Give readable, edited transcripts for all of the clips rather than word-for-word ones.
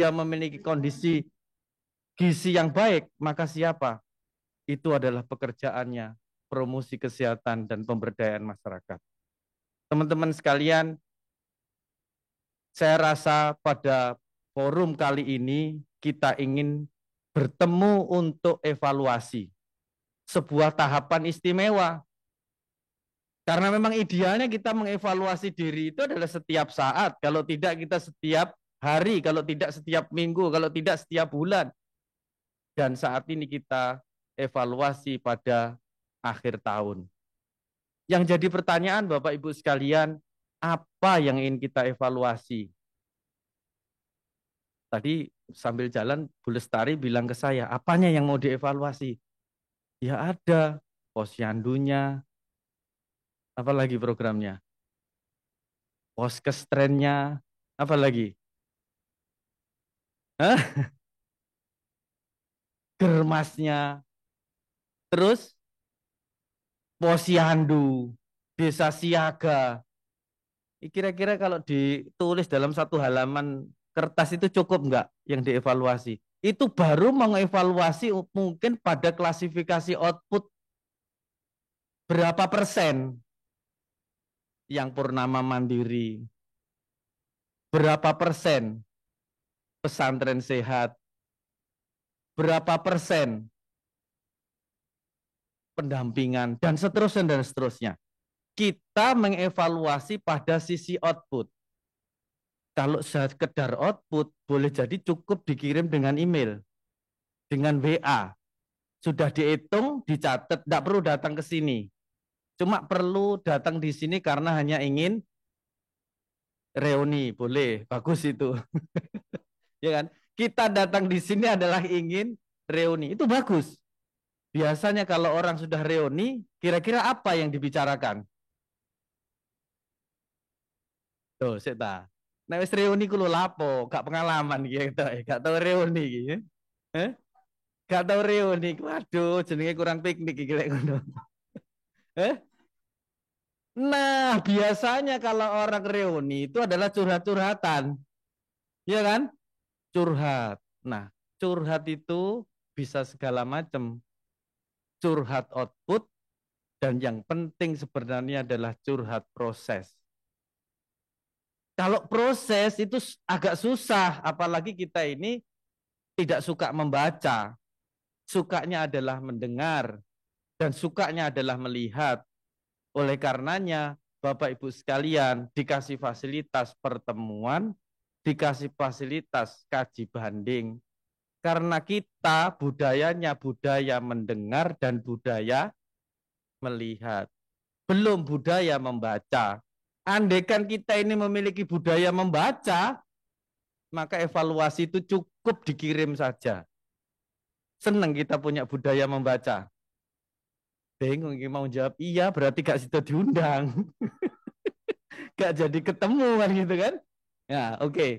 dia memiliki kondisi gizi yang baik, maka siapa? Itu adalah pekerjaannya, promosi kesehatan dan pemberdayaan masyarakat. Teman-teman sekalian, saya rasa pada forum kali ini kita ingin bertemu untuk evaluasi sebuah tahapan istimewa. Karena memang idealnya kita mengevaluasi diri itu adalah setiap saat, kalau tidak kita setiap hari, kalau tidak setiap minggu, kalau tidak setiap bulan. Dan saat ini kita evaluasi pada akhir tahun. Yang jadi pertanyaan Bapak Ibu sekalian, apa yang ingin kita evaluasi? Tadi sambil jalan Bu Lestari bilang ke saya, apanya yang mau dievaluasi? Ya ada posyandunya, apalagi programnya, poskes trennya, apalagi germasnya, terus posyandu, desa siaga. Kira-kira kalau ditulis dalam satu halaman kertas itu cukup nggak yang dievaluasi? Itu baru mengevaluasi mungkin pada klasifikasi output berapa persen yang purnama mandiri, berapa persen pesantren sehat, berapa persen pendampingan, dan seterusnya dan seterusnya. Kita mengevaluasi pada sisi output. Kalau sekedar output, boleh jadi cukup dikirim dengan email, dengan WA. Sudah dihitung, dicatat, tidak perlu datang ke sini. Cuma perlu datang di sini karena hanya ingin reuni, boleh, bagus itu. Ya kan? Kita datang di sini adalah ingin reuni, itu bagus. Biasanya kalau orang sudah reuni, kira-kira apa yang dibicarakan? Tuh, saya nek wis reuni kulo lapo, gak pengalaman gitu, gak tahu reuni gitu. Eh? Gak tahu reuni. Waduh, jenenge kurang piknik iki lek ngono. Eh? Nah, biasanya kalau orang reuni itu adalah curhat-curhatan. Iya kan? Curhat. Nah, curhat itu bisa segala macam. Curhat output dan yang penting sebenarnya adalah curhat proses. Kalau proses itu agak susah, apalagi kita ini tidak suka membaca. Sukanya adalah mendengar dan sukanya adalah melihat. Oleh karenanya, Bapak Ibu sekalian, dikasih fasilitas pertemuan, dikasih fasilitas kaji banding. Karena kita budayanya budaya mendengar dan budaya melihat. Belum budaya membaca. Andaikan kita ini memiliki budaya membaca, maka evaluasi itu cukup dikirim saja. Senang kita punya budaya membaca. Bingung mau jawab iya, berarti gak situ diundang. Gak jadi ketemu kan gitu kan. Ya, oke. Okay.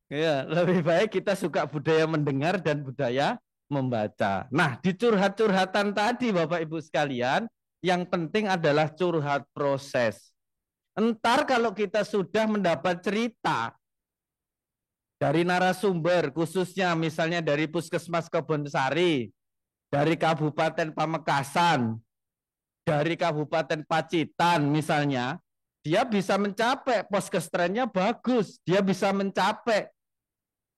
Ya, lebih baik kita suka budaya mendengar dan budaya membaca. Nah, di curhat-curhatan tadi Bapak Ibu sekalian, yang penting adalah curhat proses. Entar kalau kita sudah mendapat cerita dari narasumber, khususnya misalnya dari Puskesmas Kebonsari, dari Kabupaten Pamekasan, dari Kabupaten Pacitan misalnya, dia bisa mencapai poskestrennya bagus, dia bisa mencapai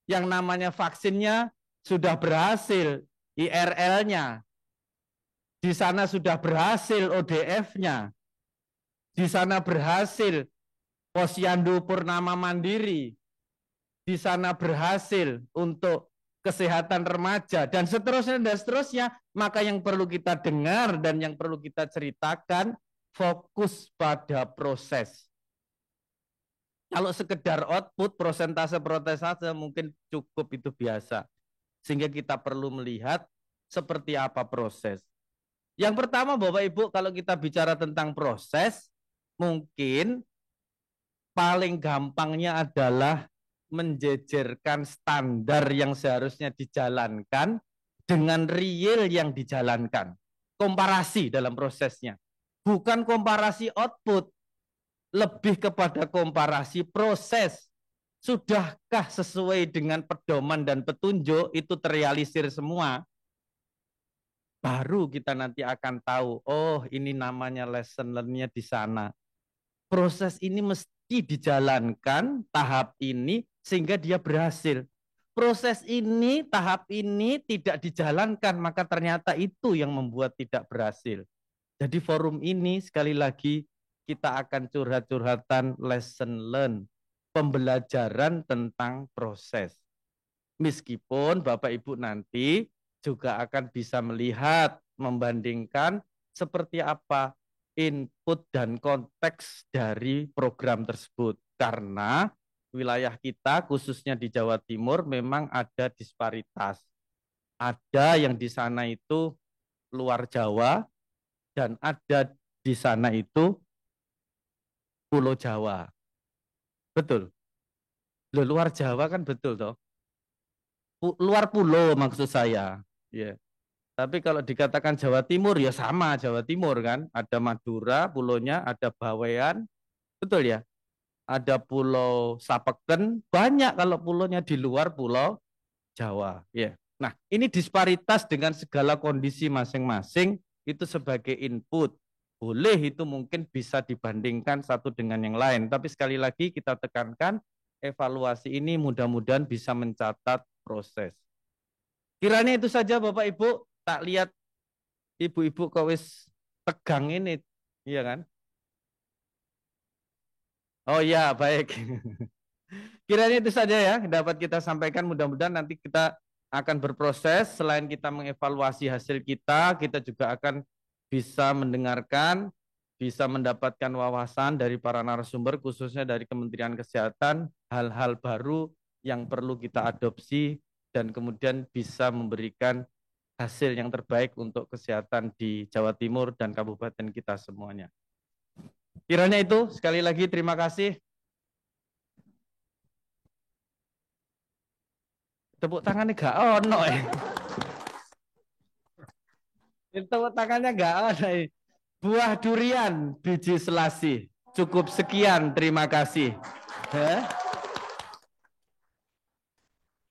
yang namanya vaksinnya sudah berhasil, IRL-nya, di sana sudah berhasil ODF-nya, di sana berhasil Posyandu Purnama Mandiri, di sana berhasil untuk kesehatan remaja, dan seterusnya, maka yang perlu kita dengar dan yang perlu kita ceritakan, fokus pada proses. Kalau sekedar output, prosentase mungkin cukup itu biasa. Sehingga kita perlu melihat seperti apa proses. Yang pertama Bapak Ibu, kalau kita bicara tentang proses, mungkin paling gampangnya adalah menjejerkan standar yang seharusnya dijalankan dengan real yang dijalankan. Komparasi dalam prosesnya. Bukan komparasi output, lebih kepada komparasi proses. Sudahkah sesuai dengan pedoman dan petunjuk itu terrealisir semua? Baru kita nanti akan tahu, oh ini namanya lesson learn-nya di sana. Proses ini mesti dijalankan tahap ini sehingga dia berhasil. Proses ini, tahap ini tidak dijalankan, maka ternyata itu yang membuat tidak berhasil. Jadi forum ini sekali lagi kita akan curhat-curhatan lesson learn, pembelajaran tentang proses. Meskipun Bapak Ibu nanti juga akan bisa melihat, membandingkan seperti apa input dan konteks dari program tersebut. Karena wilayah kita khususnya di Jawa Timur memang ada disparitas. Ada yang di sana itu luar Jawa dan ada di sana itu Pulau Jawa. Betul. Loh, luar Jawa kan betul toh. Luar pulau maksud saya. Ya. Yeah. Tapi kalau dikatakan Jawa Timur ya sama Jawa Timur kan. Ada Madura pulaunya, ada Bawean, betul ya. Ada Pulau Sapeken, banyak kalau pulaunya di luar Pulau Jawa. Ya. Nah, ini disparitas dengan segala kondisi masing-masing itu sebagai input. Boleh itu mungkin bisa dibandingkan satu dengan yang lain. Tapi sekali lagi kita tekankan evaluasi ini mudah-mudahan bisa mencatat proses. Kiranya itu saja Bapak Ibu, tak lihat ibu-ibu kok wis tegang ini, iya kan? Oh ya, baik. Kiranya itu saja ya dapat kita sampaikan. Mudah-mudahan nanti kita akan berproses. Selain kita mengevaluasi hasil kita juga akan bisa mendengarkan, bisa mendapatkan wawasan dari para narasumber, khususnya dari Kementerian Kesehatan, hal-hal baru yang perlu kita adopsi dan kemudian bisa memberikan hasil yang terbaik untuk kesehatan di Jawa Timur dan kabupaten kita semuanya. Kiranya itu, sekali lagi terima kasih. Tepuk tangannya gak ono Tepuk tangannya gak ono Buah durian, biji selasi. Cukup sekian, terima kasih.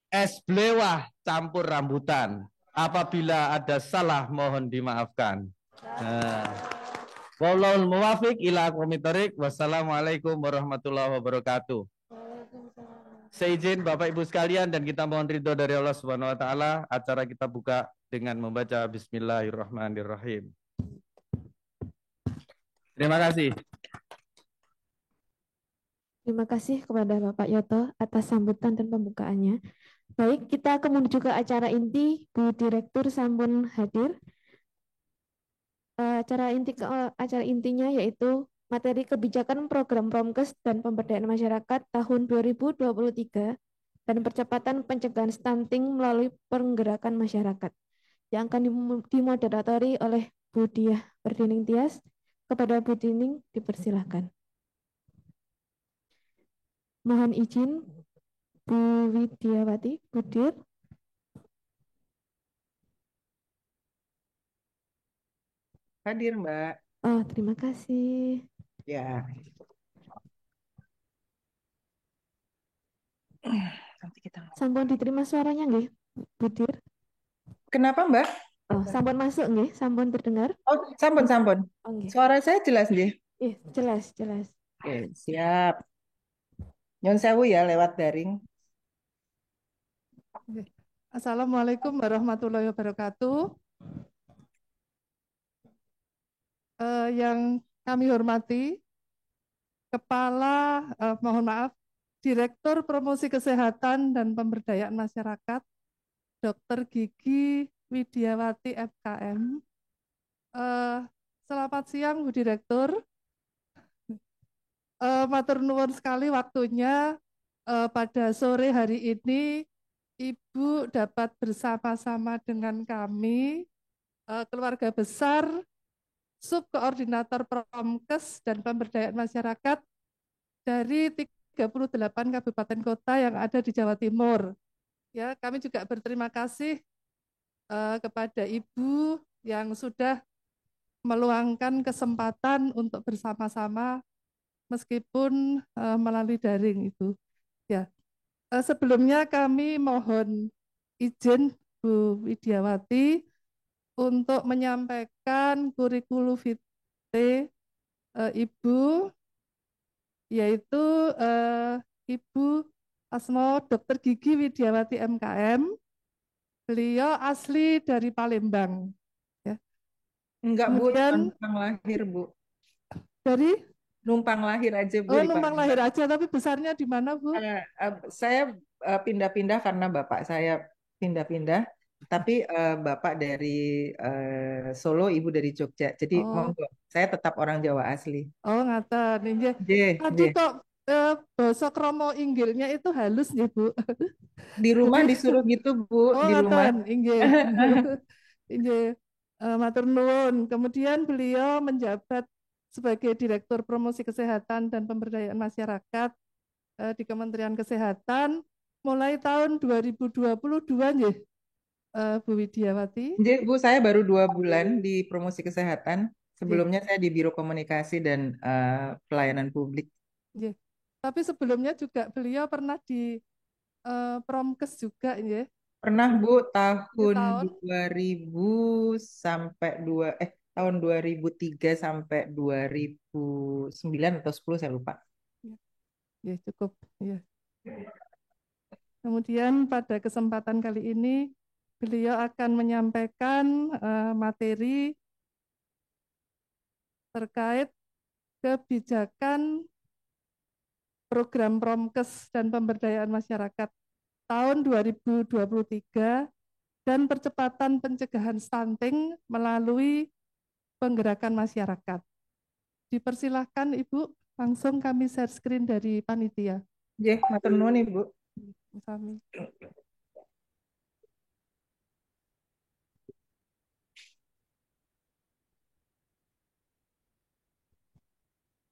Es blewah campur rambutan. Apabila ada salah mohon dimaafkan. Wallahul muwafiq ila aqwamit thoriq. Wassalamualaikum warahmatullahi wabarakatuh. Seizin Bapak Ibu sekalian dan kita mohon ridho dari Allah Subhanahu wa taala, acara kita buka dengan membaca bismillahirrahmanirrahim. Terima kasih. Terima kasih kepada Bapak Yoto atas sambutan dan pembukaannya. Baik, kita akan menuju ke acara inti. Bu Direktur sampun hadir. Acara intinya yaitu materi kebijakan program Promkes dan pemberdayaan masyarakat tahun 2023 dan percepatan pencegahan stunting melalui penggerakan masyarakat yang akan dimoderatori oleh Bu Diah Perdining Tias. Kepada Bu Dining dipersilahkan. Mohon izin Bu Widiawati, Bu Dir. Hadir, Mbak. Oh, terima kasih. Ya. Nanti kita sampun diterima suaranya nggih, Bu Dir? Kenapa, Mbak? Oh, sampun masuk nggih, sampun terdengar? Oh, sampun. Oh, nggih. Suara saya jelas nggih? Iya, jelas. Oke, siap. Nyon sewu ya lewat daring. Assalamualaikum warahmatullahi wabarakatuh. Yang kami hormati, mohon maaf, Direktur Promosi Kesehatan dan Pemberdayaan Masyarakat, Dr. Gigi Widiawati FKM. Selamat siang Bu Direktur. Matur nuwun sekali waktunya pada sore hari ini Ibu dapat bersama-sama dengan kami, keluarga besar Subkoordinator Promkes dan Pemberdayaan Masyarakat dari 38 kabupaten kota yang ada di Jawa Timur. Ya, kami juga berterima kasih kepada Ibu yang sudah meluangkan kesempatan untuk bersama-sama meskipun melalui daring, Ibu. Ya, Sebelumnya kami mohon izin Bu Widiawati untuk menyampaikan kurikulum vitae Ibu, yaitu Ibu Asma Dr. Gigi Widiawati MKM. Beliau asli dari Palembang. Ya. Enggak, Bu, Kemudian numpang lahir, Bu. dari Numpang lahir aja, Bu, di numpang lahir Palembang. aja, tapi besarnya di mana, Bu? Saya pindah-pindah karena bapak saya pindah-pindah, tapi bapak dari Solo, ibu dari Jogja. Jadi Oh, monggo, saya tetap orang Jawa asli. oh ngaten. Inggih. Nggih, Aduh nggih. kok basa kromo inggilnya itu halus nih, Bu. Di rumah Jadi disuruh gitu, Bu, oh di rumah. ngaten, inggih. Inggih. Matur nuwun. Kemudian beliau menjabat sebagai Direktur Promosi Kesehatan dan Pemberdayaan Masyarakat di Kementerian Kesehatan mulai tahun 2022 nggih, Bu Widiawati. Nggih, Bu, saya baru 2 bulan di promosi kesehatan. Nggih, Sebelumnya saya di Biro Komunikasi dan Pelayanan Publik. nggih. Tapi sebelumnya juga beliau pernah di Promkes juga nggih. Pernah, Bu, Nggih, tahun tahun 2000 sampai tahun 2003 sampai 2009 atau 10 saya lupa. nggih, cukup ya. Kemudian pada kesempatan kali ini beliau akan menyampaikan materi terkait kebijakan program Promkes dan pemberdayaan masyarakat tahun 2023 dan percepatan pencegahan stunting melalui penggerakan masyarakat. Dipersilahkan Ibu, langsung kami share screen dari panitia. Nggih, matur nuwun, Ibu. Sami.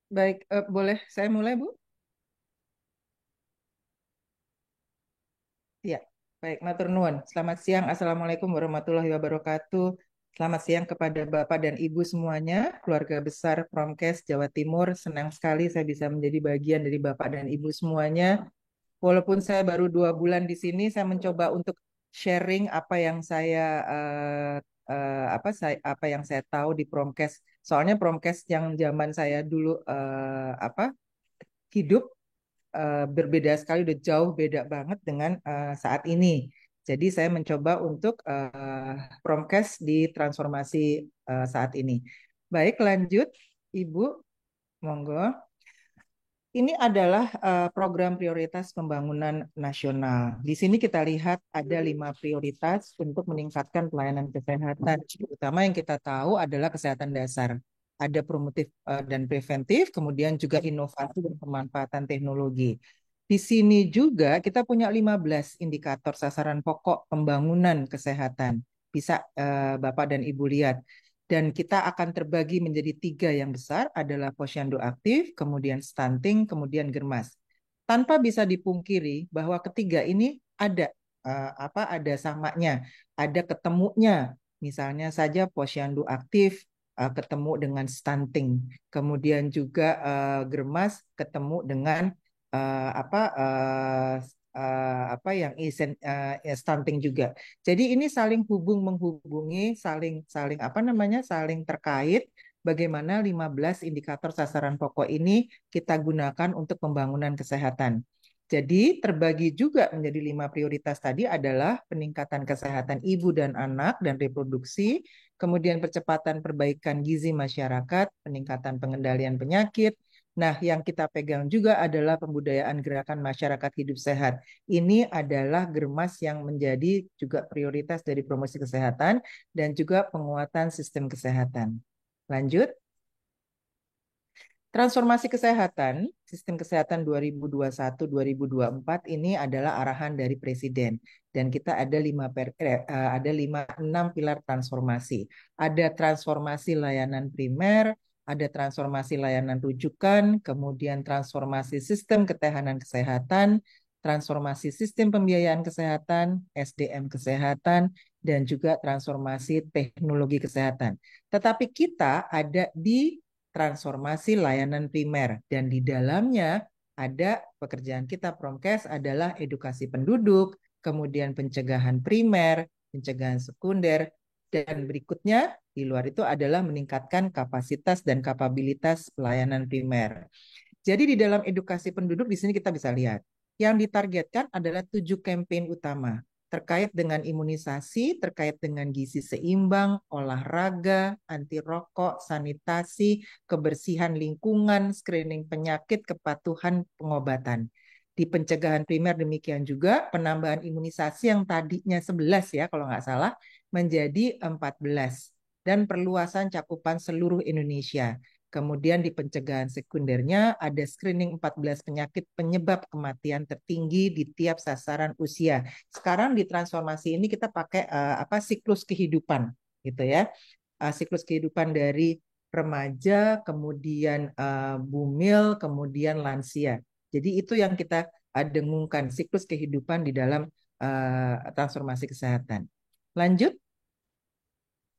Baik, boleh saya mulai, Bu? Ya, baik, matur nuwun. Selamat siang, Assalamualaikum warahmatullahi wabarakatuh. Selamat siang kepada Bapak dan Ibu semuanya, keluarga besar Promkes Jawa Timur. Senang sekali saya bisa menjadi bagian dari Bapak dan Ibu semuanya. Walaupun saya baru 2 bulan di sini, saya mencoba untuk sharing apa yang saya tahu di Promkes. Soalnya Promkes yang zaman saya dulu hidup berbeda sekali, udah jauh beda banget dengan saat ini. Jadi saya mencoba untuk Promkes di transformasi saat ini. Baik, lanjut, Ibu, monggo. Ini adalah program prioritas pembangunan nasional. Di sini kita lihat ada 5 prioritas untuk meningkatkan pelayanan kesehatan. Utama yang kita tahu adalah kesehatan dasar. Ada promotif dan preventif, kemudian juga inovasi dan pemanfaatan teknologi. Di sini juga kita punya 15 indikator sasaran pokok pembangunan kesehatan. Bisa Bapak dan Ibu lihat. Dan kita akan terbagi menjadi 3 yang besar adalah posyandu aktif, kemudian stunting, kemudian germas. Tanpa bisa dipungkiri bahwa ketiga ini ada ada samanya, ada ketemunya. Misalnya saja posyandu aktif ketemu dengan stunting, kemudian juga germas ketemu dengan yang stunting juga. Jadi ini saling menghubungi, saling terkait. Bagaimana 15 indikator sasaran pokok ini kita gunakan untuk pembangunan kesehatan. Jadi terbagi juga menjadi 5 prioritas tadi adalah peningkatan kesehatan ibu dan anak dan reproduksi, kemudian percepatan perbaikan gizi masyarakat, peningkatan pengendalian penyakit. Nah, yang kita pegang juga adalah pembudayaan gerakan masyarakat hidup sehat. Ini adalah germas yang menjadi juga prioritas dari promosi kesehatan dan juga penguatan sistem kesehatan. Lanjut. Transformasi kesehatan, sistem kesehatan 2021-2024 ini adalah arahan dari Presiden. Dan kita ada 6 pilar transformasi. Ada transformasi layanan primer, ada transformasi layanan rujukan, kemudian transformasi sistem ketahanan kesehatan, transformasi sistem pembiayaan kesehatan, SDM kesehatan, dan juga transformasi teknologi kesehatan. Tetapi kita ada di transformasi layanan primer dan di dalamnya ada pekerjaan kita Promkes adalah edukasi penduduk, kemudian pencegahan primer, pencegahan sekunder, dan berikutnya di luar itu adalah meningkatkan kapasitas dan kapabilitas pelayanan primer. Jadi di dalam edukasi penduduk di sini kita bisa lihat yang ditargetkan adalah 7 campaign utama terkait dengan imunisasi, terkait dengan gizi seimbang, olahraga, anti rokok, sanitasi, kebersihan lingkungan, screening penyakit, kepatuhan pengobatan. Di pencegahan primer demikian juga penambahan imunisasi yang tadinya 11 ya kalau nggak salah menjadi 14 dan perluasan cakupan seluruh Indonesia. Kemudian di pencegahan sekundernya ada screening 14 penyakit penyebab kematian tertinggi di tiap sasaran usia. Sekarang di transformasi ini kita pakai siklus kehidupan gitu ya. Siklus kehidupan dari remaja, kemudian bumil, kemudian lansia. Jadi itu yang kita dengungkan siklus kehidupan di dalam transformasi kesehatan. Lanjut.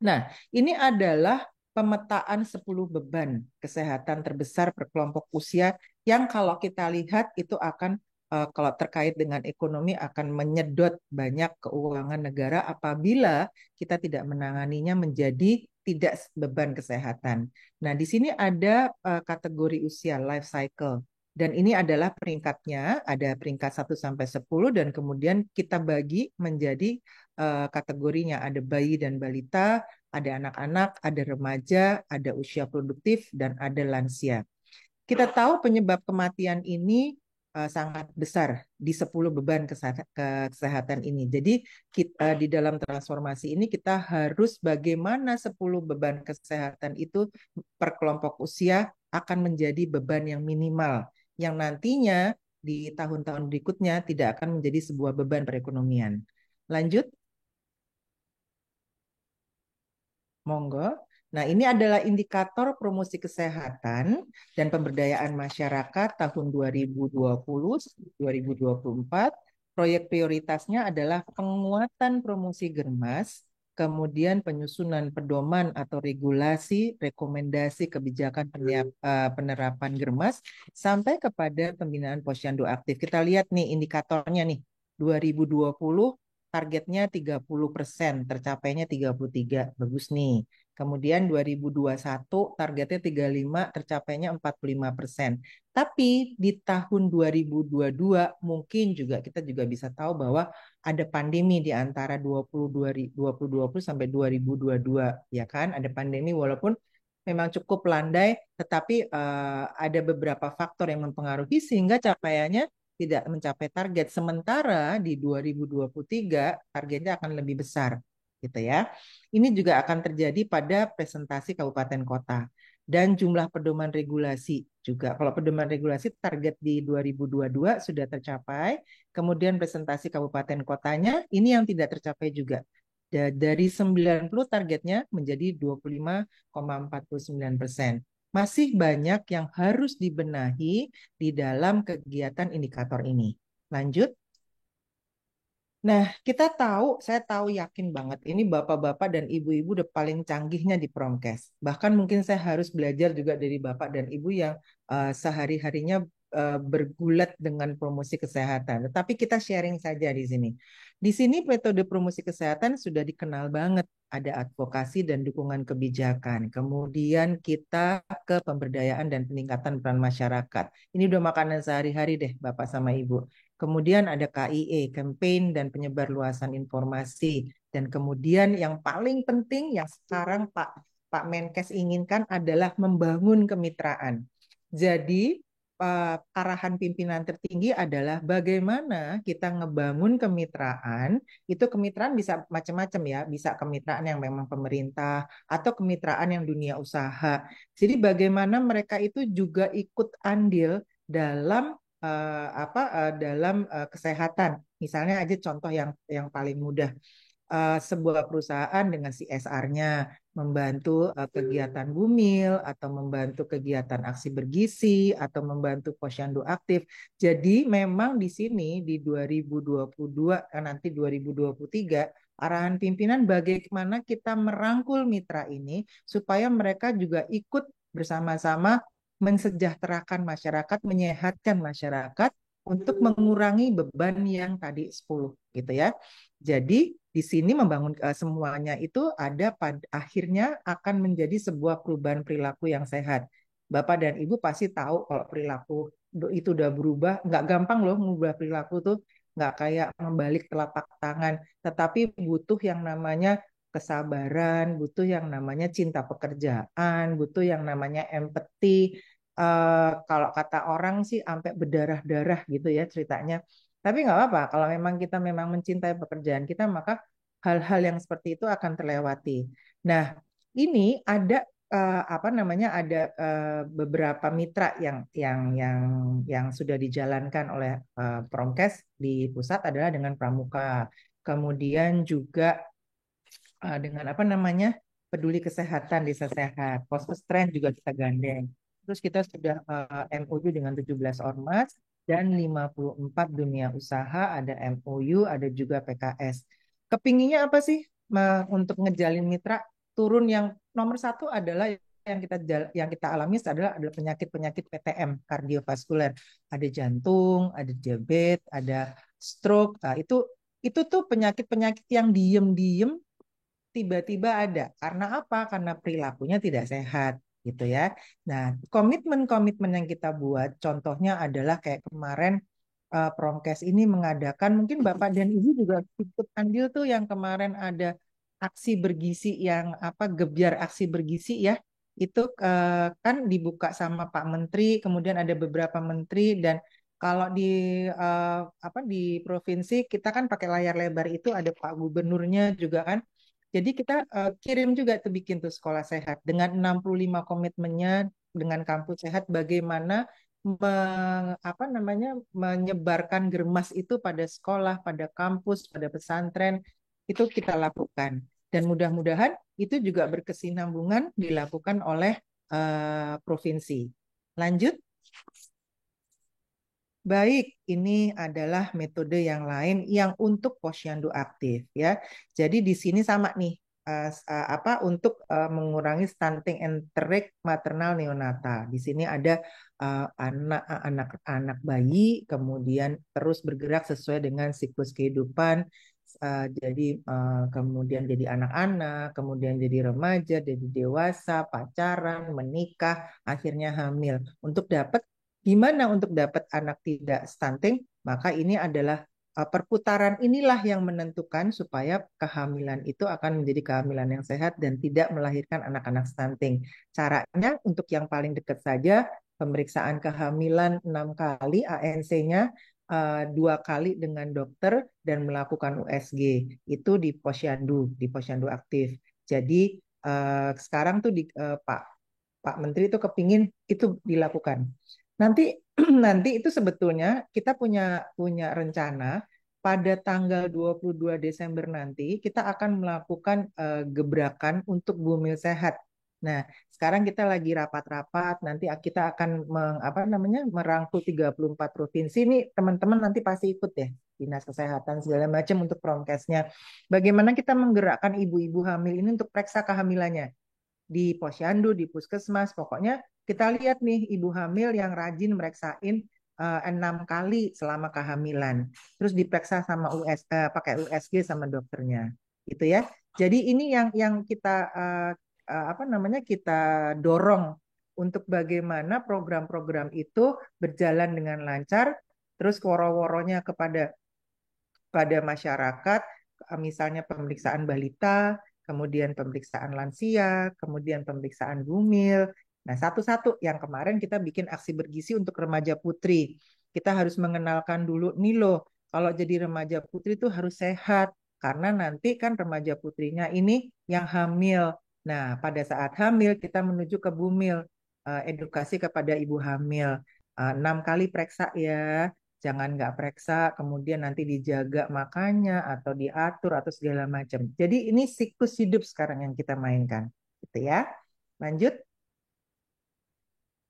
Nah, ini adalah pemetaan 10 beban kesehatan terbesar per kelompok usia yang kalau kita lihat itu akan kalau terkait dengan ekonomi akan menyedot banyak keuangan negara apabila kita tidak menanganinya menjadi tidak beban kesehatan. Nah, di sini ada kategori usia life cycle. Dan ini adalah peringkatnya, ada peringkat 1 sampai 10 dan kemudian kita bagi menjadi kategorinya ada bayi dan balita, ada anak-anak, ada remaja, ada usia produktif, dan ada lansia. Kita tahu penyebab kematian ini sangat besar di 10 beban kesehatan ini. Jadi kita di dalam transformasi ini kita harus bagaimana 10 beban kesehatan itu per kelompok usia akan menjadi beban yang minimal yang nantinya di tahun-tahun berikutnya tidak akan menjadi sebuah beban perekonomian. Lanjut. Monggo. Nah, ini adalah indikator promosi kesehatan dan pemberdayaan masyarakat tahun 2020-2024. Proyek prioritasnya adalah penguatan promosi germas, kemudian penyusunan pedoman atau regulasi, rekomendasi kebijakan penerapan germas, sampai kepada pembinaan posyandu aktif. Kita lihat nih indikatornya nih, 2020 targetnya 30%, tercapainya 33, bagus nih. Kemudian 2021 targetnya 35, tercapainya 45%. Tapi di tahun 2022 mungkin juga kita juga bisa tahu bahwa ada pandemi di antara 2020 sampai 2022, ya kan? Ada pandemi walaupun memang cukup landai, tetapi ada beberapa faktor yang mempengaruhi sehingga capaiannya tidak mencapai target. Sementara di 2023 targetnya akan lebih besar, gitu ya. Ini juga akan terjadi pada presentasi kabupaten kota dan jumlah pedoman regulasi juga. Kalau pedoman regulasi target di 2022 sudah tercapai, kemudian presentasi kabupaten kotanya ini yang tidak tercapai juga. Dari 90 targetnya menjadi 25,49%. Masih banyak yang harus dibenahi di dalam kegiatan indikator ini. Lanjut. Nah, saya tahu yakin banget ini bapak-bapak dan ibu-ibu udah paling canggihnya di Promkes. Bahkan mungkin saya harus belajar juga dari bapak dan ibu yang sehari-harinya bergulat dengan promosi kesehatan. Tetapi kita sharing saja di sini. Di sini metode promosi kesehatan sudah dikenal banget. Ada advokasi dan dukungan kebijakan. Kemudian kita ke pemberdayaan dan peningkatan peran masyarakat. Ini udah makanan sehari-hari deh Bapak sama Ibu. Kemudian ada KIE, campaign dan penyebar luasan informasi. Dan kemudian yang paling penting yang sekarang Pak Menkes inginkan adalah membangun kemitraan. Jadi arahan pimpinan tertinggi adalah bagaimana kita ngebangun kemitraan. Itu kemitraan bisa macam-macam ya, bisa kemitraan yang memang pemerintah atau kemitraan yang dunia usaha. Jadi bagaimana mereka itu juga ikut andil dalam dalam kesehatan. Misalnya aja contoh yang paling mudah. Sebuah perusahaan dengan CSR-nya membantu kegiatan bumil atau membantu kegiatan aksi bergizi atau membantu posyandu aktif. Jadi memang di sini di 2022 nanti 2023 arahan pimpinan bagaimana kita merangkul mitra ini supaya mereka juga ikut bersama-sama mensejahterakan masyarakat, menyehatkan masyarakat untuk mengurangi beban yang tadi 10 gitu ya. Jadi di sini membangun semuanya itu ada pada akhirnya akan menjadi sebuah perubahan perilaku yang sehat. Bapak dan Ibu pasti tahu kalau perilaku itu udah berubah, nggak gampang loh mengubah perilaku tuh, nggak kayak membalik telapak tangan, tetapi butuh yang namanya kesabaran, butuh yang namanya cinta pekerjaan, butuh yang namanya empati. Kalau kata orang sih sampai berdarah-darah gitu ya ceritanya. Tapi nggak apa-apa, kalau memang kita memang mencintai pekerjaan kita, maka hal-hal yang seperti itu akan terlewati. Nah, ini ada apa namanya ada beberapa mitra yang sudah dijalankan oleh Promkes di pusat adalah dengan Pramuka. Kemudian juga dengan apa namanya peduli kesehatan desa sehat, Poskestres juga kita gandeng. Terus kita sudah MOU dengan 17 ormas dan 54 dunia usaha, ada MOU, ada juga PKS. Kepinginnya apa sih untuk ngejalin mitra? Turun yang nomor satu adalah yang kita alami adalah penyakit-penyakit PTM kardiovaskuler. Ada jantung, ada diabetes, ada stroke. Nah, itu tuh penyakit-penyakit yang diem-diem tiba-tiba ada. Karena apa? Karena perilakunya tidak sehat gitu ya. Nah, komitmen-komitmen yang kita buat contohnya adalah kayak kemarin Promkes ini mengadakan, mungkin Bapak dan Ibu juga ikut andil tuh yang kemarin ada aksi bergizi yang apa gebyar aksi bergizi ya. Itu kan dibuka sama Pak Menteri, kemudian ada beberapa menteri dan kalau di apa di provinsi kita kan pakai layar lebar itu ada Pak Gubernurnya juga kan. Jadi kita kirim juga tuh bikin tuh sekolah sehat dengan 65 komitmennya dengan kampus sehat bagaimana apa namanya menyebarkan germas itu pada sekolah, pada kampus, pada pesantren itu kita lakukan. Dan mudah-mudahan itu juga berkesinambungan dilakukan oleh provinsi. Lanjut. Baik, ini adalah metode yang lain yang untuk posyandu aktif ya. Jadi di sini sama nih apa untuk mengurangi stunting enterik maternal neonata. Di sini ada anak-anak bayi kemudian terus bergerak sesuai dengan siklus kehidupan. Jadi kemudian jadi anak-anak, kemudian jadi remaja, jadi dewasa, pacaran, menikah, akhirnya hamil. Untuk dapat Gimana untuk dapat anak tidak stunting? Maka ini adalah perputaran inilah yang menentukan supaya kehamilan itu akan menjadi kehamilan yang sehat dan tidak melahirkan anak-anak stunting. Caranya untuk yang paling dekat saja, pemeriksaan kehamilan 6 kali, ANC-nya 2 kali dengan dokter dan melakukan USG. Itu di posyandu aktif. Jadi sekarang tuh Pak Menteri itu kepingin itu dilakukan. Nanti nanti itu sebetulnya kita punya rencana pada tanggal 22 Desember nanti kita akan melakukan gebrakan untuk Bumil Sehat. Nah, sekarang kita lagi rapat-rapat, nanti kita akan apa namanya merangkul 34 provinsi. Ini teman-teman nanti pasti ikut ya, Dinas Kesehatan segala macam untuk promkesnya. Bagaimana kita menggerakkan ibu-ibu hamil ini untuk periksa kehamilannya di posyandu, di puskesmas, pokoknya kita lihat nih ibu hamil yang rajin mereksain 6 kali selama kehamilan, terus diperiksa sama pakai USG sama dokternya, gitu ya. Jadi ini yang kita apa namanya kita dorong untuk bagaimana program-program itu berjalan dengan lancar, terus woro-woronya pada masyarakat, misalnya pemeriksaan balita, kemudian pemeriksaan lansia, kemudian pemeriksaan bumil. Nah, satu-satu yang kemarin kita bikin aksi bergizi untuk remaja putri. Kita harus mengenalkan dulu nih loh, kalau jadi remaja putri itu harus sehat karena nanti kan remaja putrinya ini yang hamil. Nah, pada saat hamil kita menuju ke bumil, edukasi kepada ibu hamil. 6 kali periksa ya, jangan nggak periksa, kemudian nanti dijaga makannya atau diatur atau segala macam. Jadi ini siklus hidup sekarang yang kita mainkan, gitu ya. Lanjut.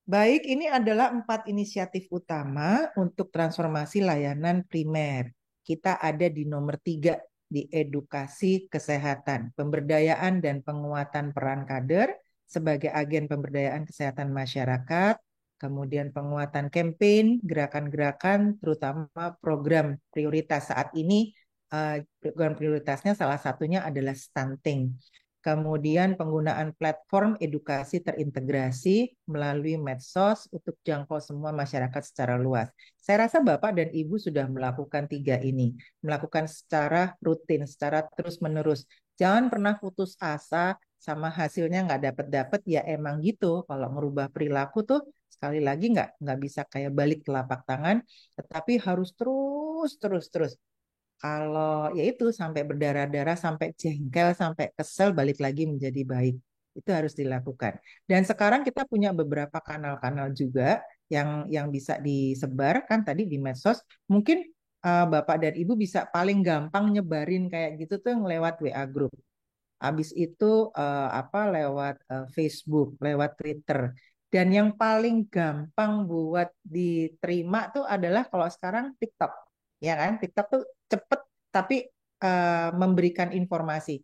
Baik, ini adalah 4 inisiatif utama untuk transformasi layanan primer. Kita ada di nomor 3 di edukasi kesehatan, pemberdayaan dan penguatan peran kader sebagai agen pemberdayaan kesehatan masyarakat, kemudian penguatan campaign, gerakan-gerakan, terutama program prioritas saat ini. Program prioritasnya salah satunya adalah stunting. Kemudian penggunaan platform edukasi terintegrasi melalui medsos untuk jangkau semua masyarakat secara luas. Saya rasa Bapak dan Ibu sudah melakukan 3 ini, melakukan secara rutin, secara terus-menerus. Jangan pernah putus asa sama hasilnya nggak dapat-dapat, ya emang gitu. Kalau merubah perilaku tuh sekali lagi nggak bisa kayak balik telapak tangan, tetapi harus terus. Kalau ya itu sampai berdarah-darah, sampai jengkel, sampai kesel, balik lagi menjadi baik. Itu harus dilakukan. Dan sekarang kita punya beberapa kanal-kanal juga yang bisa disebar kan tadi di medsos. Mungkin Bapak dan Ibu bisa paling gampang nyebarin kayak gitu tuh lewat WA group. Habis itu lewat Facebook, lewat Twitter. Dan yang paling gampang buat diterima tuh adalah kalau sekarang TikTok. Ya kan? TikTok tuh cepet tapi memberikan informasi.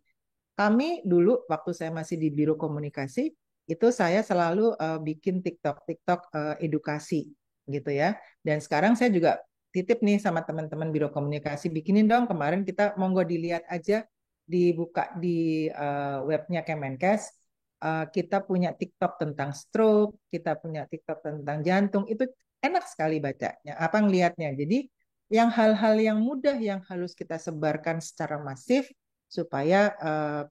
Kami dulu waktu saya masih di Biro Komunikasi, itu saya selalu bikin TikTok edukasi gitu ya. Dan sekarang saya juga titip nih sama teman-teman Biro Komunikasi, bikinin dong, kemarin kita monggo dilihat aja, dibuka di webnya Kemenkes. Kita punya TikTok tentang stroke, kita punya TikTok tentang jantung, itu enak sekali bacanya, apa ngelihatnya. Jadi yang hal-hal yang mudah yang harus kita sebarkan secara masif supaya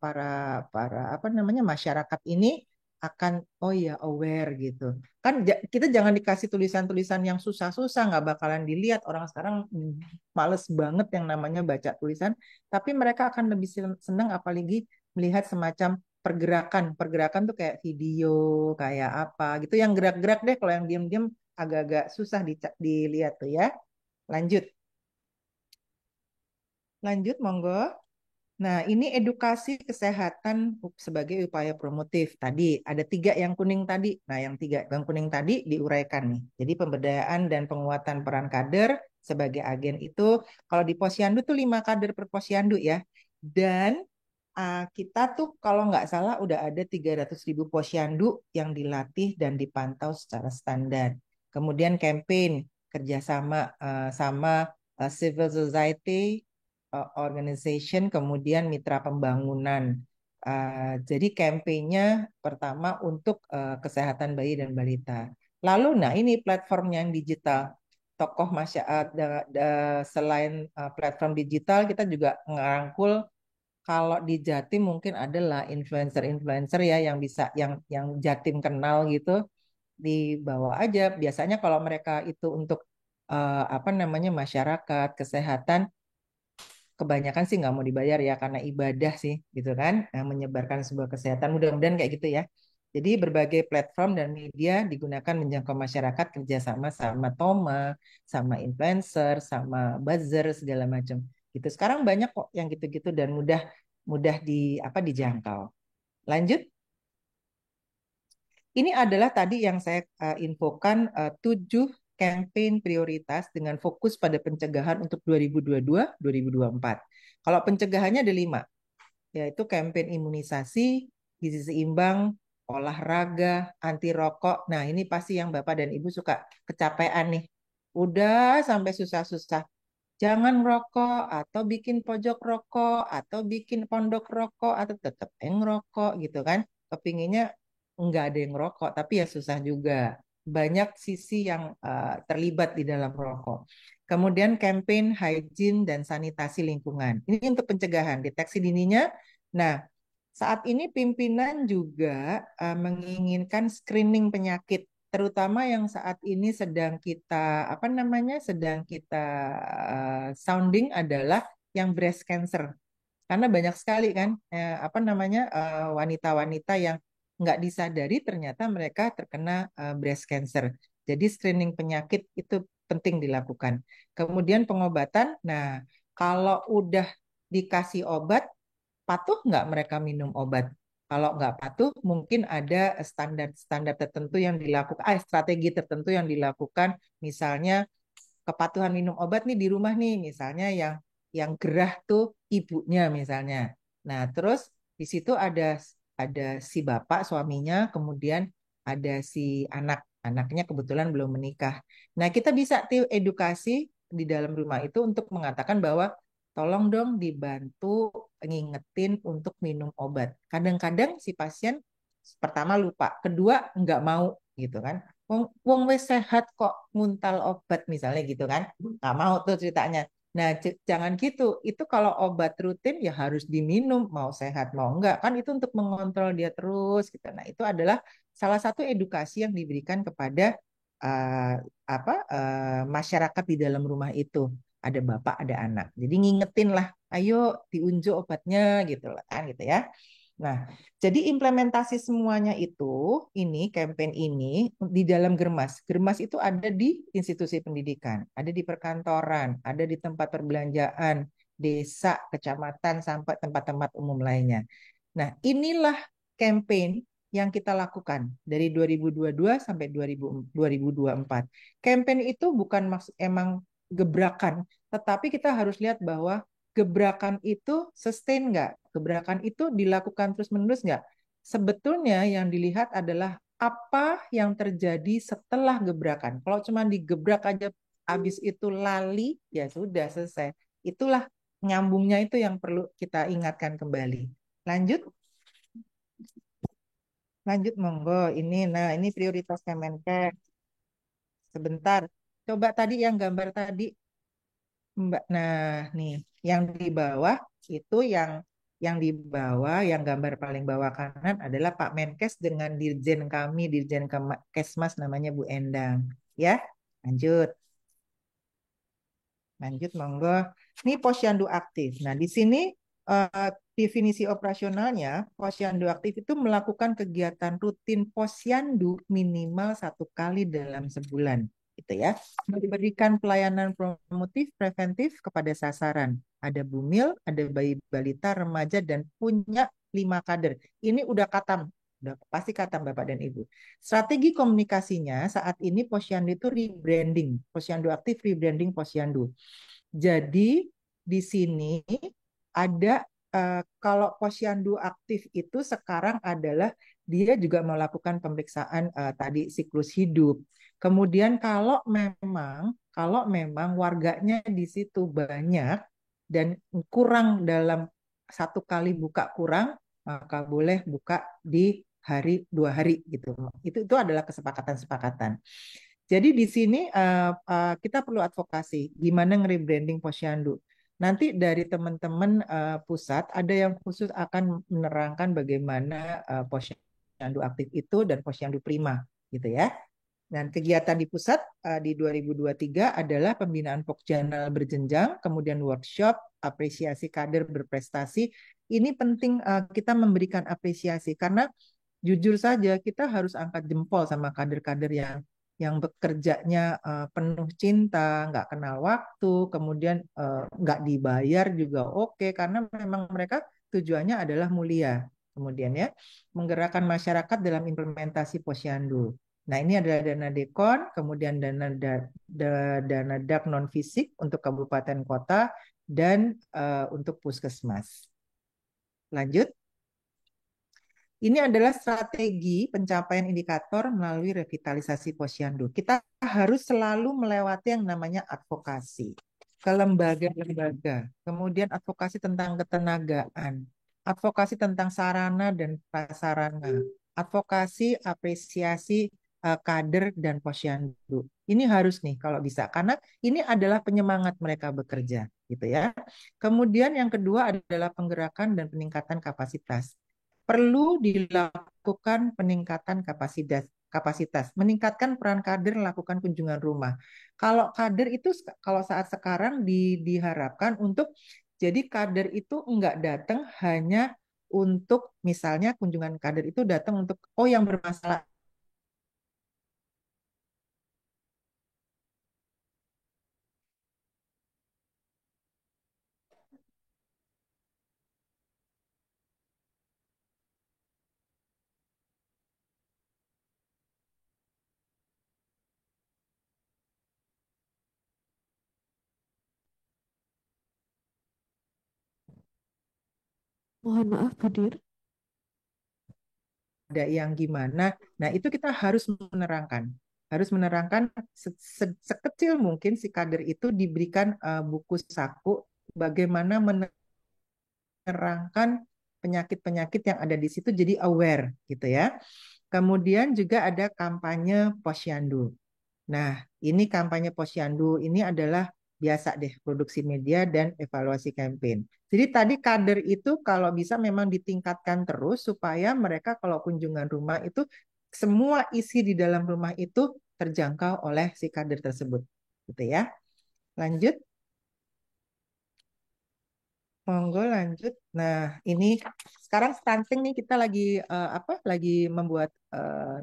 para apa namanya masyarakat ini akan oh ya aware gitu. Kan kita jangan dikasih tulisan-tulisan yang susah-susah, nggak bakalan dilihat orang sekarang, males banget yang namanya baca tulisan, tapi mereka akan lebih senang apalagi melihat semacam pergerakan. Pergerakan tuh kayak video, kayak apa gitu yang gerak-gerak deh, kalau yang diam-diam agak-agak susah dilihat tuh ya. Lanjut. Lanjut, monggo. Nah, ini edukasi kesehatan sebagai upaya promotif. Tadi ada 3 yang kuning tadi. Nah, yang 3 yang kuning tadi diuraikan nih. Jadi pemberdayaan dan penguatan peran kader sebagai agen itu, kalau di Posyandu tuh 5 kader per Posyandu ya. Dan kita tuh kalau nggak salah udah ada 300.000 Posyandu yang dilatih dan dipantau secara standar. Kemudian campaign kerjasama sama civil society organization, kemudian mitra pembangunan. Jadi kampanyenya pertama untuk kesehatan bayi dan balita. Lalu, nah ini platformnya yang digital. Tokoh masyarakat selain platform digital, kita juga ngerangkul. Kalau di Jatim mungkin adalah influencer-influencer ya yang bisa yang Jatim kenal gitu, dibawa aja. Biasanya kalau mereka itu untuk apa namanya masyarakat kesehatan, kebanyakan sih nggak mau dibayar ya karena ibadah sih gitu kan, menyebarkan sebuah kesehatan, mudah-mudahan kayak gitu ya. Jadi berbagai platform dan media digunakan menjangkau masyarakat kerjasama sama Toma, sama influencer, sama buzzer segala macam gitu. Sekarang banyak kok yang gitu-gitu dan mudah mudah dijangkau. Lanjut. Ini adalah tadi yang saya infokan 7 campaign prioritas dengan fokus pada pencegahan untuk 2022-2024. Kalau pencegahannya ada 5, yaitu campaign imunisasi, gizi seimbang, olahraga, anti rokok. Nah, ini pasti yang Bapak dan Ibu suka kecapean nih. Udah sampai susah-susah. Jangan rokok atau bikin pojok rokok atau bikin pondok rokok atau tetap ngerokok gitu kan. Kepinginnya nggak ada yang rokok, tapi ya susah juga. Banyak sisi yang terlibat di dalam rokok. Kemudian campaign hygiene dan sanitasi lingkungan. Ini untuk pencegahan, deteksi dininya. Nah, saat ini pimpinan juga menginginkan screening penyakit, terutama yang saat ini sedang kita sounding adalah yang breast cancer. Karena banyak sekali kan wanita-wanita yang nggak disadari ternyata mereka terkena breast cancer. Jadi screening penyakit itu penting dilakukan. Kemudian pengobatan. Nah, kalau udah dikasih obat, patuh nggak mereka minum obat? Kalau nggak patuh, mungkin ada standar-standar tertentu yang dilakukan, strategi tertentu yang dilakukan. Misalnya kepatuhan minum obat nih di rumah nih, misalnya yang gerah tuh ibunya misalnya. Nah, terus di situ ada si bapak suaminya, kemudian ada si anak Anaknya kebetulan belum menikah. Nah, kita bisa edukasi di dalam rumah itu untuk mengatakan bahwa tolong dong dibantu ngingetin untuk minum obat. Kadang-kadang si pasien pertama lupa, kedua nggak mau gitu kan. Wong wes sehat kok nguntal obat misalnya gitu kan. Nggak mau tuh ceritanya. Nah, jangan gitu. Itu kalau obat rutin ya harus diminum, mau sehat mau enggak. Kan itu untuk mengontrol dia terus gitu. Nah, itu adalah salah satu edukasi yang diberikan kepada uh, masyarakat di dalam rumah itu. Ada bapak, ada anak. Jadi ngingetin lah, ayo diunjuk obatnya gitu lah kan gitu ya. Nah, jadi implementasi semuanya itu, ini campaign ini di dalam Germas. Germas itu ada di institusi pendidikan, ada di perkantoran, ada di tempat perbelanjaan, desa, kecamatan, sampai tempat-tempat umum lainnya. Nah, inilah campaign yang kita lakukan dari 2022 sampai 2024. Campaign itu bukan maksud emang gebrakan, tetapi kita harus lihat bahwa gebrakan itu sustain nggak? Gebrakan itu dilakukan terus-menerus nggak? Sebetulnya yang dilihat adalah apa yang terjadi setelah gebrakan. Kalau cuma digebrak aja habis itu lali, ya sudah selesai. Itulah nyambungnya itu yang perlu kita ingatkan kembali. Lanjut, lanjut monggo. Ini prioritas Kemenkes. Sebentar. Coba tadi yang gambar tadi, Mbak. Nah, nih yang di bawah itu yang di bawah, yang gambar paling bawah kanan adalah Pak Menkes dengan Dirjen kami, Dirjen Kesmas namanya Bu Endang. Ya, lanjut, lanjut monggo. Ini posyandu aktif. Nah, di sini eh, definisi operasionalnya, posyandu aktif itu melakukan kegiatan rutin posyandu minimal 1 kali dalam sebulan gitu ya. Memberikan pelayanan promotif preventif kepada sasaran. Ada bumil, ada bayi balita, remaja, dan punya 5 kader. Ini udah katam, udah pasti katam Bapak dan Ibu. Strategi komunikasinya saat ini posyandu itu rebranding, posyandu aktif rebranding posyandu. Jadi di sini ada kalau posyandu aktif itu sekarang adalah dia juga melakukan pemeriksaan tadi siklus hidup. Kemudian kalau memang warganya di situ banyak dan kurang dalam 1 kali buka kurang, maka boleh buka di 2 hari gitu. Itu adalah kesepakatan-sepakatan. Jadi di sini kita perlu advokasi gimana nge-rebranding posyandu. Nanti dari teman-teman pusat ada yang khusus akan menerangkan bagaimana posyandu aktif itu dan posyandu prima gitu ya. Dan kegiatan di pusat di 2023 adalah pembinaan Pokjanal berjenjang, kemudian workshop, apresiasi kader berprestasi. Ini penting kita memberikan apresiasi karena jujur saja kita harus angkat jempol sama kader-kader yang bekerjanya penuh cinta, nggak kenal waktu, kemudian nggak dibayar juga oke, karena memang mereka tujuannya adalah mulia. Kemudian ya, menggerakkan masyarakat dalam implementasi posyandu. Nah, ini adalah dana dekon, kemudian dana dak non fisik untuk kabupaten kota dan untuk puskesmas. Lanjut. Ini adalah strategi pencapaian indikator melalui revitalisasi posyandu. Kita harus selalu melewati yang namanya advokasi ke lembaga-lembaga, kemudian advokasi tentang ketenagaan, advokasi tentang sarana dan prasarana, advokasi apresiasi kader dan posyandu. Ini harus nih kalau bisa, karena ini adalah penyemangat mereka bekerja, gitu ya. Kemudian yang kedua adalah penggerakan dan peningkatan kapasitas. Perlu dilakukan peningkatan kapasitas, meningkatkan peran kader melakukan kunjungan rumah. Kalau kader itu kalau saat sekarang diharapkan untuk jadi kader itu enggak datang hanya untuk misalnya kunjungan kader itu datang untuk yang bermasalah. Mohon maaf, Budir. Ada yang gimana. Nah, itu kita harus menerangkan. harus menerangkan sekecil mungkin si kader itu diberikan buku saku bagaimana menerangkan penyakit-penyakit yang ada di situ jadi aware gitu ya. Kemudian juga ada kampanye posyandu. Nah, ini kampanye posyandu ini adalah biasa deh produksi media dan evaluasi campaign. Jadi tadi kader itu kalau bisa memang ditingkatkan terus supaya mereka kalau kunjungan rumah itu semua isi di dalam rumah itu terjangkau oleh si kader tersebut. Gitu ya. Lanjut. Monggo lanjut. Nah, ini sekarang stunting nih kita lagi lagi membuat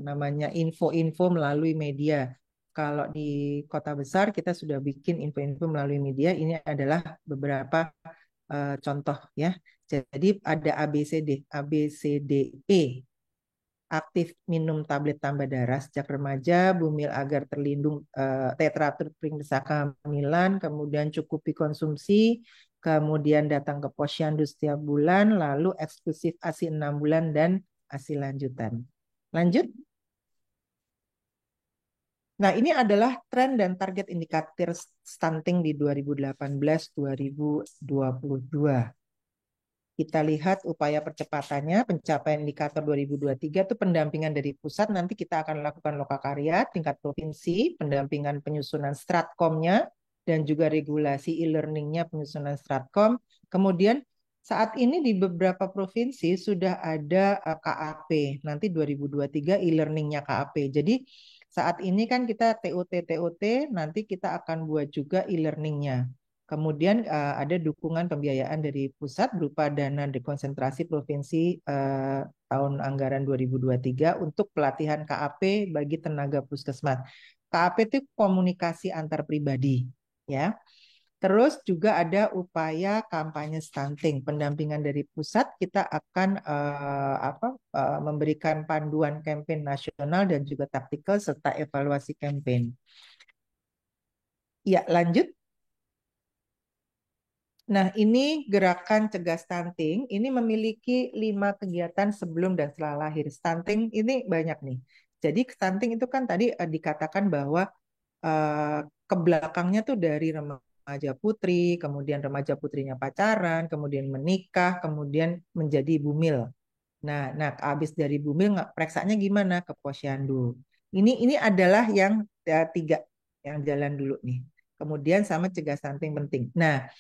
namanya info-info melalui media. Kalau di kota besar kita sudah bikin info-info melalui media. Ini adalah beberapa contoh ya. Jadi ada ABCD, ABCDE. Aktif minum tablet tambah darah sejak remaja, bumil agar terlindung tetratur periksa kehamilan, kemudian cukupi konsumsi, kemudian datang ke posyandu setiap bulan, lalu eksklusif ASI 6 bulan dan ASI lanjutan. Lanjut. Nah, ini adalah tren dan target indikator stunting di 2018-2022. Kita lihat upaya percepatannya, pencapaian indikator 2023 itu pendampingan dari pusat, nanti kita akan lakukan lokakarya tingkat provinsi, pendampingan penyusunan stratkomnya, dan juga regulasi e-learningnya penyusunan stratkom. Kemudian saat ini di beberapa provinsi sudah ada KAP, nanti 2023 e-learningnya KAP. Jadi saat ini kan kita TOT, nanti kita akan buat juga e-learningnya. Kemudian ada dukungan pembiayaan dari pusat berupa dana dekonsentrasi provinsi tahun anggaran 2023 untuk pelatihan KAP bagi tenaga puskesmas. KAP itu komunikasi antar pribadi, ya. Terus juga ada upaya kampanye stunting, pendampingan dari pusat. Kita akan memberikan panduan kampanye nasional dan juga taktikal serta evaluasi kampanye. Ya, lanjut. Nah, ini gerakan cegah stunting. Ini memiliki 5 kegiatan sebelum dan setelah lahir. Stunting ini banyak nih. Jadi stunting itu kan tadi dikatakan bahwa ke belakangnya tuh dari remaja putri, kemudian remaja putrinya pacaran, kemudian menikah, kemudian menjadi bumil. Nah, habis dari bumil periksanya gimana ke posyandu. Ini adalah yang 3 yang jalan dulu nih. Kemudian sama cegah stunting penting. Nah,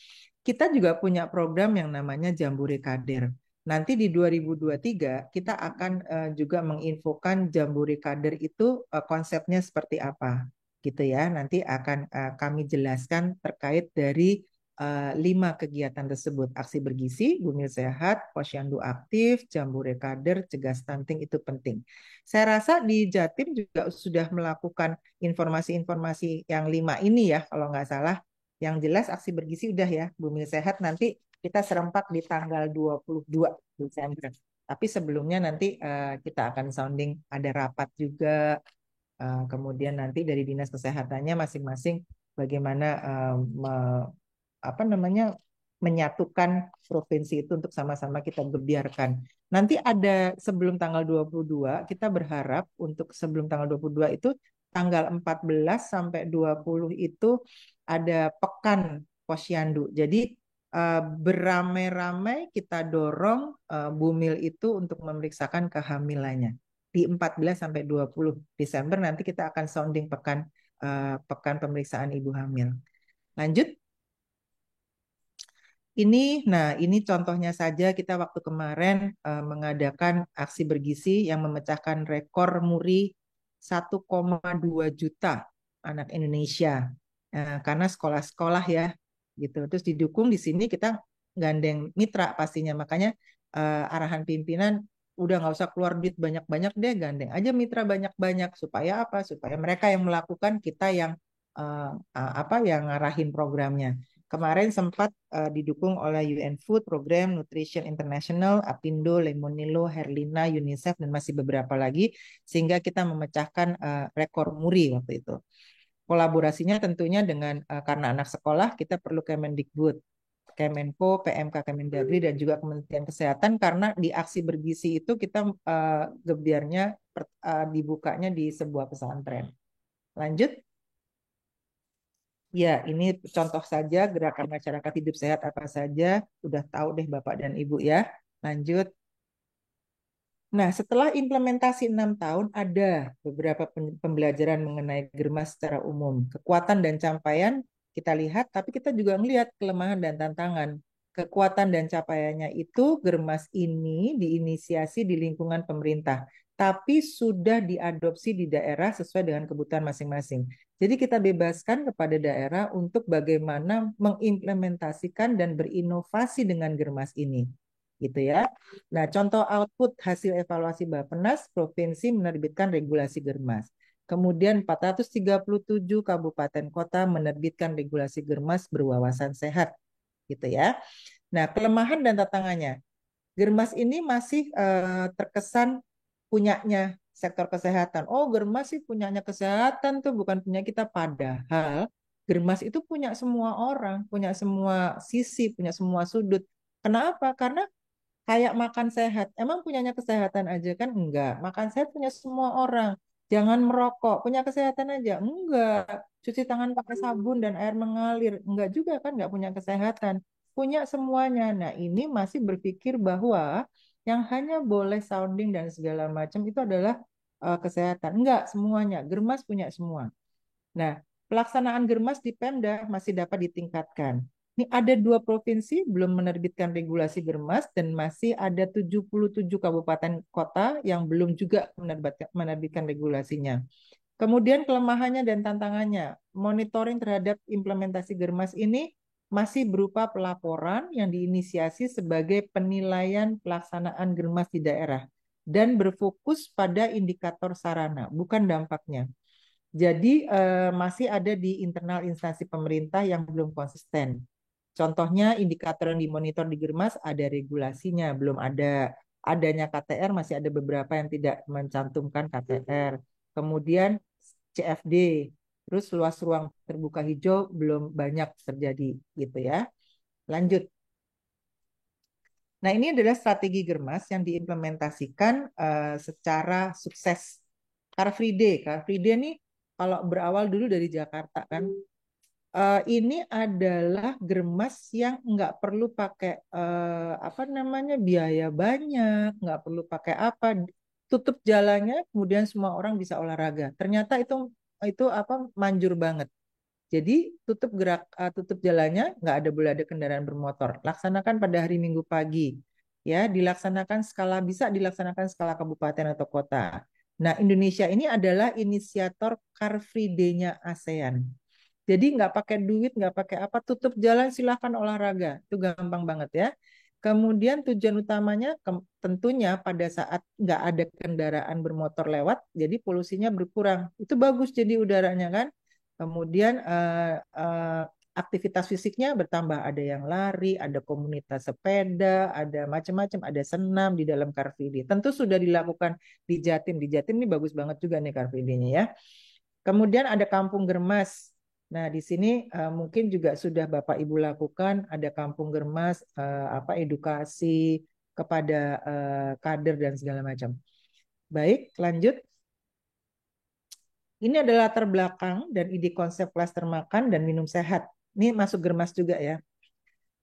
kita juga punya program yang namanya Jambore Kader. Nanti di 2023 kita akan juga menginfokan Jambore Kader itu konsepnya seperti apa, gitu ya. Nanti akan kami jelaskan terkait dari 5 kegiatan tersebut: aksi bergizi, bumil sehat, posyandu aktif, Jambore Kader, cegah stunting itu penting. Saya rasa di Jatim juga sudah melakukan informasi-informasi yang 5 ini ya, kalau nggak salah. Yang jelas aksi bergizi udah ya, bumil sehat nanti kita serempak di tanggal 22 Desember. Tapi sebelumnya nanti kita akan sounding, ada rapat juga. Kemudian nanti dari dinas kesehatannya masing-masing bagaimana menyatukan provinsi itu untuk sama-sama kita gebiarkan. Nanti ada sebelum tanggal 22, kita berharap untuk sebelum tanggal 22 itu tanggal 14 sampai 20 itu ada pekan posyandu. Jadi beramai-ramai kita dorong bumil itu untuk memeriksakan kehamilannya. Di 14 sampai 20 Desember nanti kita akan sounding pekan pemeriksaan ibu hamil. Lanjut. Ini contohnya saja kita waktu kemarin mengadakan aksi bergizi yang memecahkan rekor muri 1,2 juta anak Indonesia. Karena sekolah-sekolah ya gitu. Terus didukung di sini kita gandeng mitra pastinya. Makanya arahan pimpinan udah nggak usah keluar duit banyak-banyak deh, gandeng aja mitra banyak-banyak. Supaya apa? Supaya mereka yang melakukan, kita yang yang ngarahin programnya. Kemarin sempat didukung oleh UN Food Program, Nutrition International, Apindo, Lemonilo, Herlina, UNICEF, dan masih beberapa lagi, sehingga kita memecahkan rekor muri waktu itu. Kolaborasinya tentunya dengan, karena anak sekolah, kita perlu Kemendikbud, Kemenko, PMK, Kemendagri, dan juga Kementerian Kesehatan, karena di aksi bergizi itu kita gebiarnya dibukanya di sebuah pesantren. Lanjut. Ya, ini contoh saja gerakan masyarakat hidup sehat apa saja. Udah tahu deh Bapak dan Ibu ya. Lanjut. Nah, setelah implementasi 6 tahun, ada beberapa pembelajaran mengenai Germas secara umum. Kekuatan dan capaian kita lihat, tapi kita juga melihat kelemahan dan tantangan. Kekuatan dan capaiannya itu, Germas ini diinisiasi di lingkungan pemerintah, tapi sudah diadopsi di daerah sesuai dengan kebutuhan masing-masing. Jadi kita bebaskan kepada daerah untuk bagaimana mengimplementasikan dan berinovasi dengan Germas ini. Gitu ya. Nah, contoh output hasil evaluasi Bappenas, provinsi menerbitkan regulasi Germas. Kemudian 437 kabupaten kota menerbitkan regulasi Germas berwawasan sehat, gitu ya. Nah, kelemahan dan tantangannya. Germas ini masih terkesan punyanya sektor kesehatan. Oh, Germas sih punyanya kesehatan tuh, bukan punya kita. Padahal Germas itu punya semua orang, punya semua sisi, punya semua sudut. Kenapa? Karena kayak makan sehat. Emang punyanya kesehatan aja kan? Enggak. Makan sehat punya semua orang. Jangan merokok. Punya kesehatan aja? Enggak. Cuci tangan pakai sabun dan air mengalir? Enggak juga kan? Enggak punya kesehatan. Punya semuanya. Nah, ini masih berpikir bahwa yang hanya boleh sounding dan segala macam itu adalah kesehatan. Enggak, semuanya. Germas punya semua. Nah, pelaksanaan Germas di Pemda masih dapat ditingkatkan. Ini ada 2 provinsi belum menerbitkan regulasi Germas dan masih ada 77 kabupaten kota yang belum juga menerbitkan regulasinya. Kemudian kelemahannya dan tantangannya, monitoring terhadap implementasi Germas ini masih berupa pelaporan yang diinisiasi sebagai penilaian pelaksanaan Germas di daerah dan berfokus pada indikator sarana, bukan dampaknya. Jadi masih ada di internal instansi pemerintah yang belum konsisten. Contohnya indikator yang dimonitor di Germas ada regulasinya, belum ada. Adanya KTR masih ada beberapa yang tidak mencantumkan KTR. Kemudian CFD, terus luas ruang terbuka hijau belum banyak terjadi gitu ya. Lanjut. Nah, ini adalah strategi Germas yang diimplementasikan secara sukses. Car Free Day. Car Free Day nih kalau berawal dulu dari Jakarta kan, ini adalah Germas yang nggak perlu pakai apa namanya biaya banyak, nggak perlu pakai apa, tutup jalannya, kemudian semua orang bisa olahraga. Ternyata itu apa manjur banget. Jadi tutup jalannya, nggak ada boleh ada kendaraan bermotor. Laksanakan pada hari Minggu pagi, ya bisa dilaksanakan skala kabupaten atau kota. Nah, Indonesia ini adalah inisiator Car Free Day-nya ASEAN. Jadi nggak pakai duit, nggak pakai apa, tutup jalan silahkan olahraga. Itu gampang banget ya. Kemudian tujuan utamanya tentunya pada saat nggak ada kendaraan bermotor lewat, jadi polusinya berkurang. Itu bagus jadi udaranya kan. Kemudian aktivitas fisiknya bertambah. Ada yang lari, ada komunitas sepeda, ada macam-macam, ada senam di dalam Car Free Day. Tentu sudah dilakukan di Jatim. Di Jatim ini bagus banget juga nih Car Free Day-nya ya. Kemudian ada Kampung Germas. Nah, di sini mungkin juga sudah Bapak Ibu lakukan ada Kampung Germas edukasi kepada kader dan segala macam. Baik, lanjut. Ini adalah latar belakang dan ide konsep klaster makan dan minum sehat. Ini masuk Germas juga ya.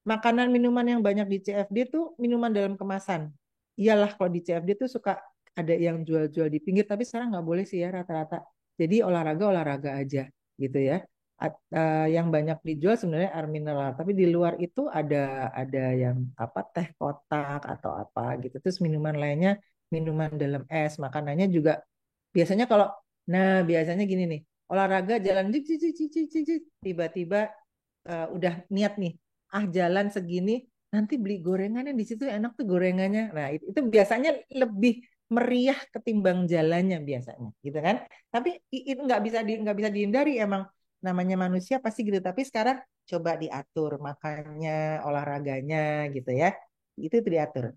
Makanan minuman yang banyak di CFD itu minuman dalam kemasan. Iyalah kalau di CFD tuh suka ada yang jual-jual di pinggir, tapi sekarang nggak boleh sih ya rata-rata. Jadi olahraga aja gitu ya. Yang banyak dijual sebenarnya air mineral, tapi di luar itu ada yang apa teh kotak atau apa gitu. Terus minuman lainnya minuman dalam es, makanannya juga biasanya biasanya gini nih, olahraga jalan tiba-tiba udah niat nih, jalan segini nanti beli gorengannya di situ enak tuh gorengannya. Nah, itu biasanya lebih meriah ketimbang jalannya biasanya, gitu kan? Tapi itu nggak bisa dihindari emang namanya manusia pasti gitu. Tapi sekarang coba diatur makannya, olahraganya gitu ya. Itu diatur.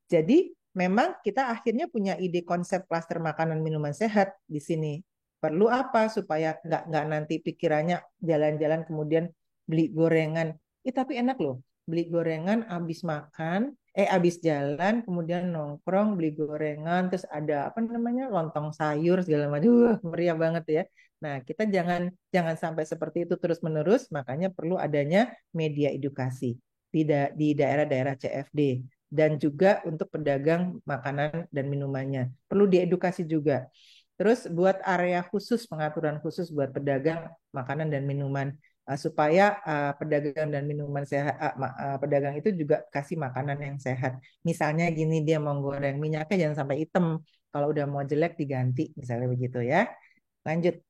Jadi memang kita akhirnya punya ide konsep klaster makanan minuman sehat di sini. Perlu apa supaya nggak nanti pikirannya jalan-jalan kemudian beli gorengan. Tapi enak loh. beli gorengan habis makan, habis jalan, kemudian nongkrong beli gorengan, terus ada apa namanya lontong sayur segala macam, meriah banget ya. Nah, kita jangan jangan sampai seperti itu terus-menerus, makanya perlu adanya media edukasi di daerah-daerah CFD dan juga untuk pedagang makanan dan minumannya. Perlu diedukasi juga. Terus buat area khusus, pengaturan khusus buat pedagang makanan dan minuman supaya pedagang dan minuman sehat, pedagang itu juga kasih makanan yang sehat. Misalnya gini, dia mau goreng minyaknya jangan sampai hitam. Kalau udah mau jelek diganti, misalnya begitu ya. Lanjut.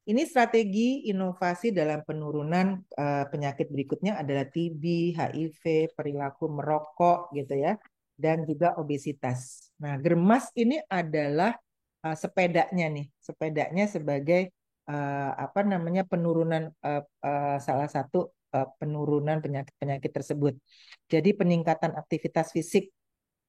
Ini strategi inovasi dalam penurunan penyakit berikutnya adalah TB, HIV, perilaku merokok gitu ya, dan juga obesitas. Nah, Germas ini adalah sepedanya nih, sepedanya sebagai apa namanya penurunan salah satu penurunan penyakit-penyakit tersebut. Jadi peningkatan aktivitas fisik,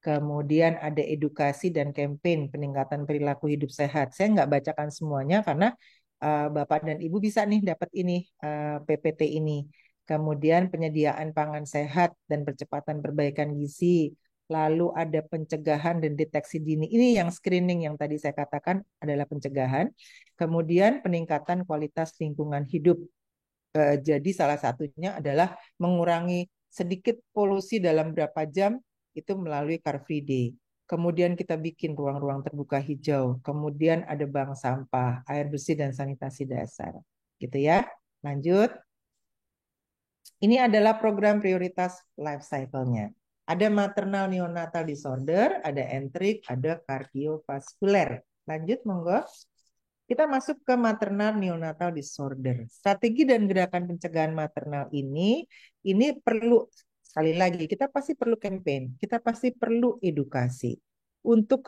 kemudian ada edukasi dan campaign peningkatan perilaku hidup sehat. Saya nggak bacakan semuanya karena Bapak dan Ibu bisa nih dapat ini PPT ini. Kemudian penyediaan pangan sehat dan percepatan perbaikan gizi. Lalu ada pencegahan dan deteksi dini. Ini yang screening yang tadi saya katakan adalah pencegahan. Kemudian peningkatan kualitas lingkungan hidup. Jadi salah satunya adalah mengurangi sedikit polusi dalam berapa jam itu melalui Car Free Day. Kemudian kita bikin ruang-ruang terbuka hijau. Kemudian ada bank sampah, air bersih dan sanitasi dasar. Gitu ya. Lanjut. Ini adalah program prioritas life cycle-nya. Ada maternal neonatal disorder, ada entrik, ada kardiovaskuler. Lanjut, monggo. Kita masuk ke maternal neonatal disorder. Strategi dan gerakan pencegahan maternal ini perlu, sekali lagi, kita pasti perlu campaign, kita pasti perlu edukasi. Untuk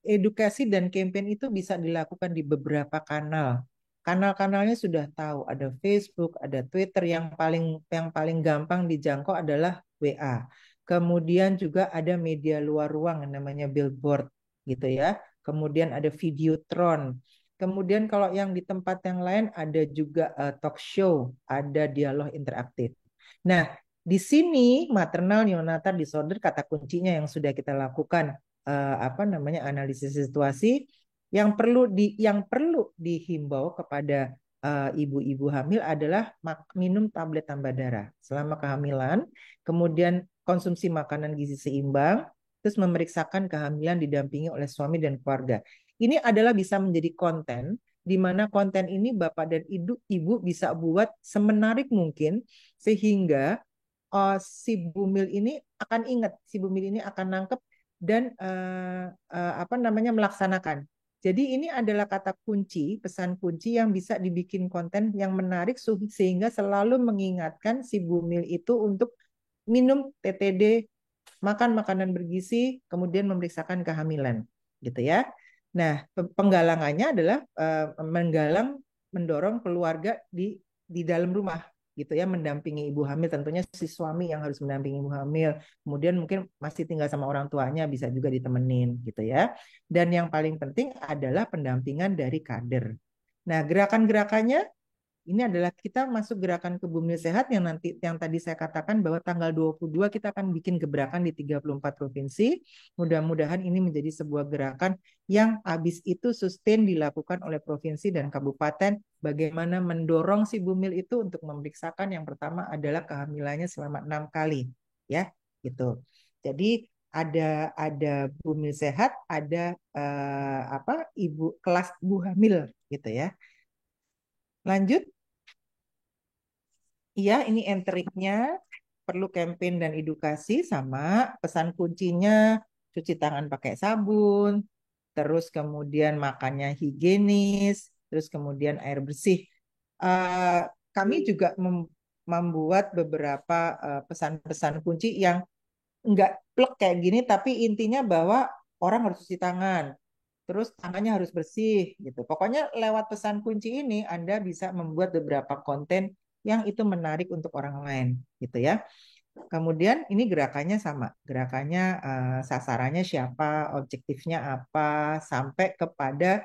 edukasi dan campaign itu bisa dilakukan di beberapa kanal. Kanal-kanalnya sudah tahu, ada Facebook, ada Twitter, yang paling gampang dijangkau adalah WA. Kemudian juga ada media luar ruang yang namanya billboard gitu ya. Kemudian ada Videotron. Kemudian kalau yang di tempat yang lain ada juga talk show, ada dialog interaktif. Nah, di sini maternal neonatal disorder kata kuncinya yang sudah kita lakukan apa namanya analisis situasi yang perlu dihimbau kepada ibu-ibu hamil adalah minum tablet tambah darah selama kehamilan, kemudian konsumsi makanan gizi seimbang, terus memeriksakan kehamilan didampingi oleh suami dan keluarga. Ini adalah bisa menjadi konten di mana konten ini Bapak dan Ibu bisa buat semenarik mungkin sehingga si bumil ini akan ingat, si bumil ini akan nangkep dan apa namanya melaksanakan. Jadi ini adalah kata kunci, pesan kunci yang bisa dibikin konten yang menarik sehingga selalu mengingatkan si bumil itu untuk minum TTD, makan makanan bergizi, kemudian memeriksakan kehamilan, gitu ya. Nah, penggalangannya adalah mendorong keluarga di dalam rumah, gitu ya, mendampingi ibu hamil. Tentunya si suami yang harus mendampingi ibu hamil. Kemudian mungkin masih tinggal sama orang tuanya, bisa juga ditemenin, gitu ya. Dan yang paling penting adalah pendampingan dari kader. Nah, gerakan-gerakannya ini adalah kita masuk gerakan ke Bumi Sehat yang tadi saya katakan bahwa tanggal 22 kita akan bikin gebrakan di 34 provinsi. Mudah-mudahan ini menjadi sebuah gerakan yang habis itu sustain dilakukan oleh provinsi dan kabupaten, bagaimana mendorong si bumil itu untuk memeriksakan yang pertama adalah kehamilannya selama 6 kali, ya, gitu. Jadi ada bumil sehat, ada ibu kelas ibu hamil gitu ya. Lanjut. Iya, ini enteriknya perlu campaign dan edukasi sama pesan kuncinya cuci tangan pakai sabun, terus kemudian makannya higienis, terus kemudian air bersih. Kami juga membuat beberapa pesan-pesan kunci yang enggak plek kayak gini, tapi intinya bahwa orang harus cuci tangan, terus tangannya harus bersih gitu. Pokoknya lewat pesan kunci ini Anda bisa membuat beberapa konten yang itu menarik untuk orang lain gitu ya. Kemudian ini gerakannya sama, gerakannya sasarannya siapa, objektifnya apa, sampai kepada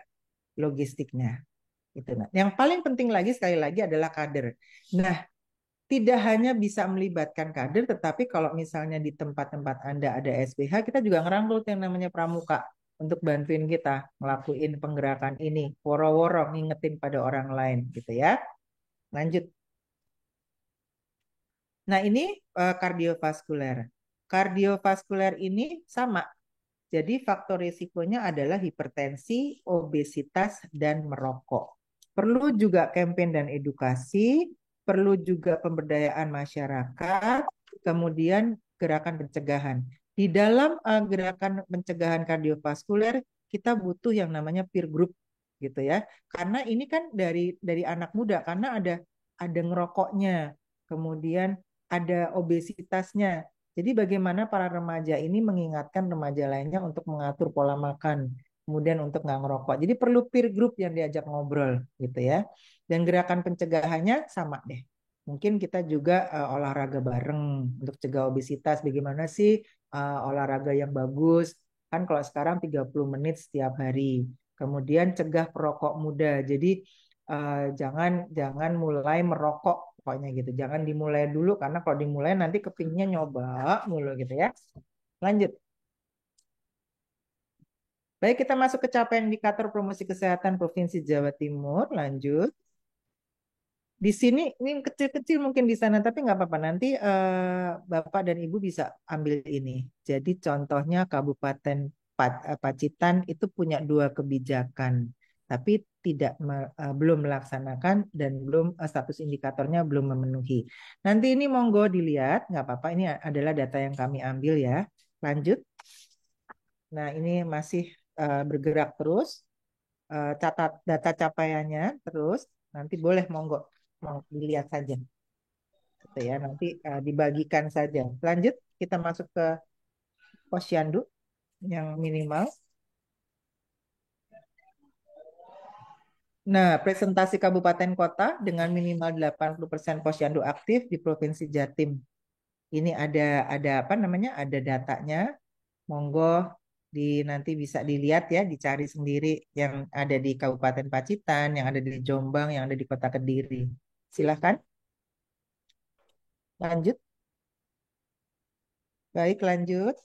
logistiknya. Itu. Nah, yang paling penting lagi sekali lagi adalah kader. Nah, tidak hanya bisa melibatkan kader, tetapi kalau misalnya di tempat-tempat Anda ada SPH, kita juga ngerangkul yang namanya pramuka untuk bantuin kita ngelakuin penggerakan ini, woro-woro ngingetin pada orang lain gitu ya. Lanjut. Nah, ini kardiovaskuler. Kardiovaskuler ini sama. Jadi faktor risikonya adalah hipertensi, obesitas, dan merokok. Perlu juga campaign dan edukasi, perlu juga pemberdayaan masyarakat, kemudian gerakan pencegahan. Di dalam gerakan pencegahan kardiovaskuler, kita butuh yang namanya peer group gitu ya. Karena ini kan dari anak muda, karena ada ngerokoknya, kemudian ada obesitasnya. Jadi bagaimana para remaja ini mengingatkan remaja lainnya untuk mengatur pola makan, kemudian untuk nggak ngerokok. Jadi perlu peer group yang diajak ngobrol gitu ya. Dan gerakan pencegahannya sama deh. Mungkin kita juga olahraga bareng untuk cegah obesitas. Bagaimana sih olahraga yang bagus? Kan kalau sekarang 30 menit setiap hari. Kemudian cegah perokok muda. Jadi jangan jangan mulai merokok pokoknya gitu. Jangan dimulai dulu karena kalau dimulai nanti kepingnya nyoba mulu gitu ya. Lanjut. Baik, kita masuk ke capaian indikator promosi kesehatan Provinsi Jawa Timur. Lanjut. Di sini ini kecil-kecil mungkin di sana tapi nggak apa-apa nanti Bapak dan Ibu bisa ambil ini. Jadi contohnya Kabupaten Pacitan itu punya 2 kebijakan tapi belum melaksanakan dan belum status indikatornya belum memenuhi. Nanti ini monggo dilihat nggak apa-apa ini adalah data yang kami ambil ya. Lanjut. Nah ini masih bergerak terus catat data capaiannya terus nanti boleh monggo mau dilihat saja gitu ya nanti dibagikan saja. Lanjut kita masuk ke posyandu yang minimal. Nah, presentasi kabupaten kota dengan minimal 80% posyandu aktif di Provinsi Jatim. Ini ada apa namanya? Ada datanya. Monggo nanti bisa dilihat ya, dicari sendiri yang ada di Kabupaten Pacitan, yang ada di Jombang, yang ada di Kota Kediri. Silahkan. Lanjut. Baik, lanjut.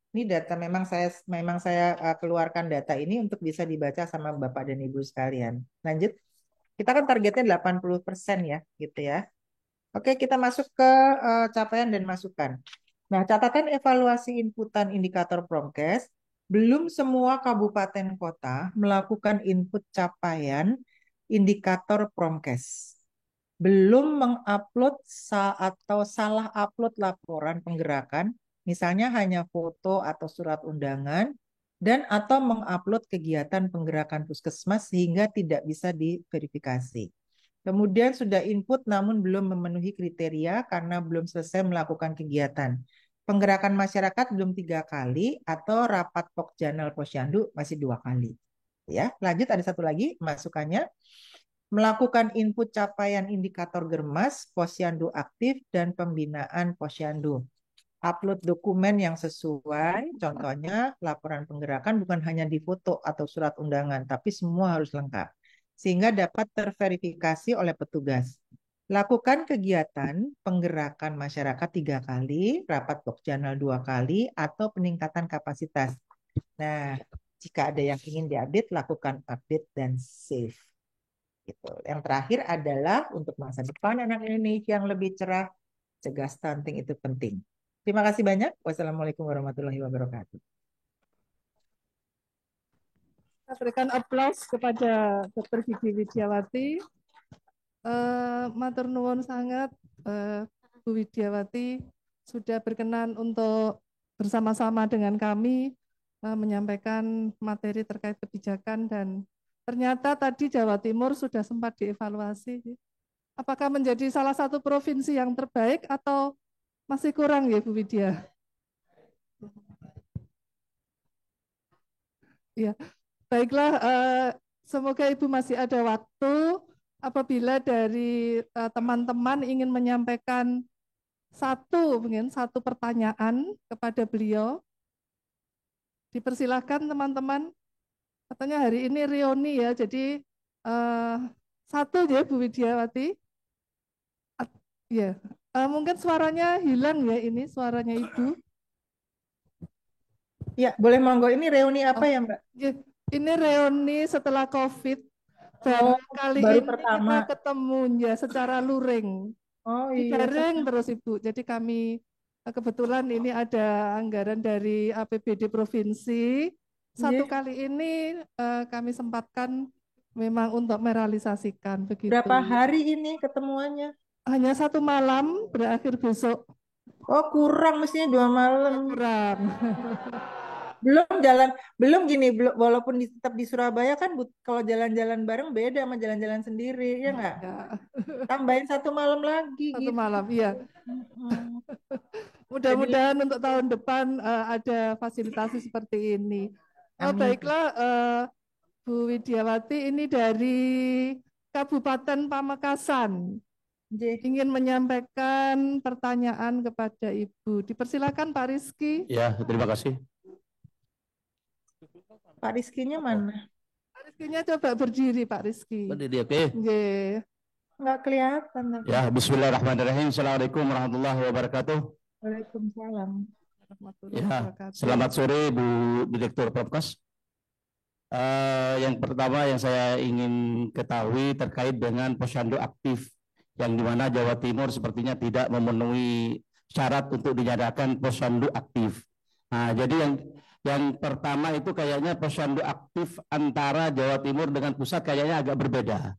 Ini data memang saya keluarkan data ini untuk bisa dibaca sama Bapak dan Ibu sekalian. Lanjut. Kita kan targetnya 80% ya, gitu ya. Oke, kita masuk ke capaian dan masukan. Nah, catatan evaluasi inputan indikator Promkes, belum semua kabupaten kota melakukan input capaian indikator Promkes. Belum mengupload atau salah upload laporan penggerakan, misalnya hanya foto atau surat undangan, dan atau mengupload kegiatan penggerakan puskesmas sehingga tidak bisa diverifikasi. Kemudian sudah input namun belum memenuhi kriteria karena belum selesai melakukan kegiatan. Penggerakan masyarakat belum 3 kali atau rapat Pokjanal Posyandu masih 2 kali. Ya, lanjut ada satu lagi masukannya. Melakukan input capaian indikator Germas, Posyandu aktif, dan pembinaan Posyandu. Upload dokumen yang sesuai, contohnya laporan penggerakan bukan hanya di foto atau surat undangan, tapi semua harus lengkap. Sehingga dapat terverifikasi oleh petugas. Lakukan kegiatan penggerakan masyarakat 3 kali, rapat Pokjanal 2 kali, atau peningkatan kapasitas. Nah, jika ada yang ingin diupdate, lakukan update dan save. Gitu. Yang terakhir adalah untuk masa depan anak Indonesia yang lebih cerah, cegah stunting itu penting. Terima kasih banyak. Wassalamualaikum warahmatullahi wabarakatuh. Kita berikan aplaus kepada Dr. Gigi Widiawati. Matur nuwun sangat Bu Widiawati sudah berkenan untuk bersama-sama dengan kami menyampaikan materi terkait kebijakan dan ternyata tadi Jawa Timur sudah sempat dievaluasi. Apakah menjadi salah satu provinsi yang terbaik atau masih kurang ya Bu Widya? Ya, baiklah. Semoga Ibu masih ada waktu apabila dari teman-teman ingin menyampaikan mungkin satu pertanyaan kepada beliau. Dipersilahkan teman-teman. Katanya hari ini reuni ya, jadi satu ya Bu Widiawati. Ya, mungkin suaranya hilang ya, ini suaranya Ibu. Ya, boleh monggo. Ini reuni apa Oh, ya, Mbak? ya, ini reuni setelah COVID, Oh, baru kali baru ini pertama. kita ketemu ya secara luring. Oh Di iya, daring terus Ibu. Jadi kami kebetulan ini ada anggaran dari APBD provinsi. Satu Nggih. kali ini kami sempatkan memang untuk merealisasikan Berapa begitu. hari ini ketemuannya? Hanya 1 malam, berakhir besok. Oh, kurang mestinya 2 malam. Kurang. Belum jalan, belum gini, belum, walaupun tetap di Surabaya kan kalau jalan-jalan bareng beda sama jalan-jalan sendiri, ya nggak? Ya, Tambahin 1 malam lagi 1 malam, gitu. iya. Mm-mm. Jadi, Mudah-mudahan untuk tahun depan ada fasilitasi seperti ini. amin. Baiklah, Bu Widiawati, ini dari Kabupaten Pamekasan. Nggih. Ingin menyampaikan pertanyaan kepada Ibu. Dipersilakan Pak Rizky. Ya, terima kasih. Pak Rizkinya mana? Pak Rizky-nya coba berdiri, Pak Rizky. Berdiri, oke. Nggih. Nggak kelihatan tapi. Ya, Bismillahirrahmanirrahim. Assalamualaikum warahmatullahi wabarakatuh. Waalaikumsalam. Warahmatullahi Ya, wabarakatuh. selamat sore Bu Direktur Promkes. Yang pertama yang saya ingin ketahui terkait dengan posyandu aktif yang di mana Jawa Timur sepertinya tidak memenuhi syarat untuk dinyatakan posyandu aktif. Nah, jadi yang pertama itu kayaknya posyandu aktif antara Jawa Timur dengan pusat kayaknya agak berbeda.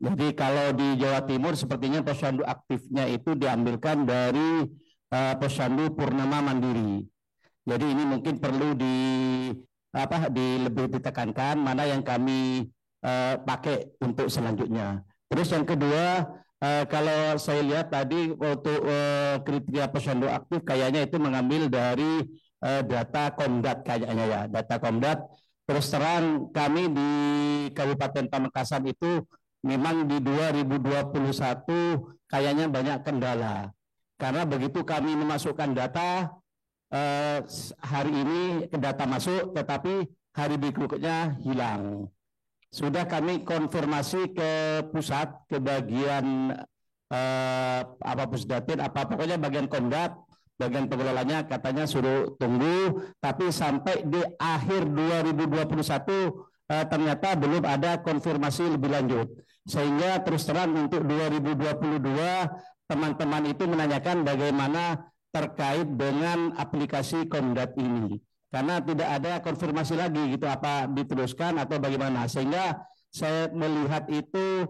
Jadi kalau di Jawa Timur sepertinya posyandu aktifnya itu diambilkan dari posyandu Purnama Mandiri. Jadi ini mungkin perlu lebih ditekankan mana yang kami pakai untuk selanjutnya. Terus yang kedua, kalau saya lihat tadi untuk kriteria posyandu aktif kayaknya itu mengambil dari data Komdat kayaknya ya, data Komdat. Terus terang kami di Kabupaten Pamekasan itu memang di 2021 kayaknya banyak kendala. Karena begitu kami memasukkan data hari ini data masuk, tetapi hari berikutnya hilang. Sudah kami konfirmasi ke pusat, ke bagian Pusdatin, pokoknya bagian Komdat, bagian pengelolanya katanya suruh tunggu, tapi sampai di akhir 2021 ternyata belum ada konfirmasi lebih lanjut. Sehingga terus terang untuk 2022 teman-teman itu menanyakan bagaimana terkait dengan aplikasi Komdat ini, karena tidak ada konfirmasi lagi gitu apa diteruskan atau bagaimana, sehingga saya melihat itu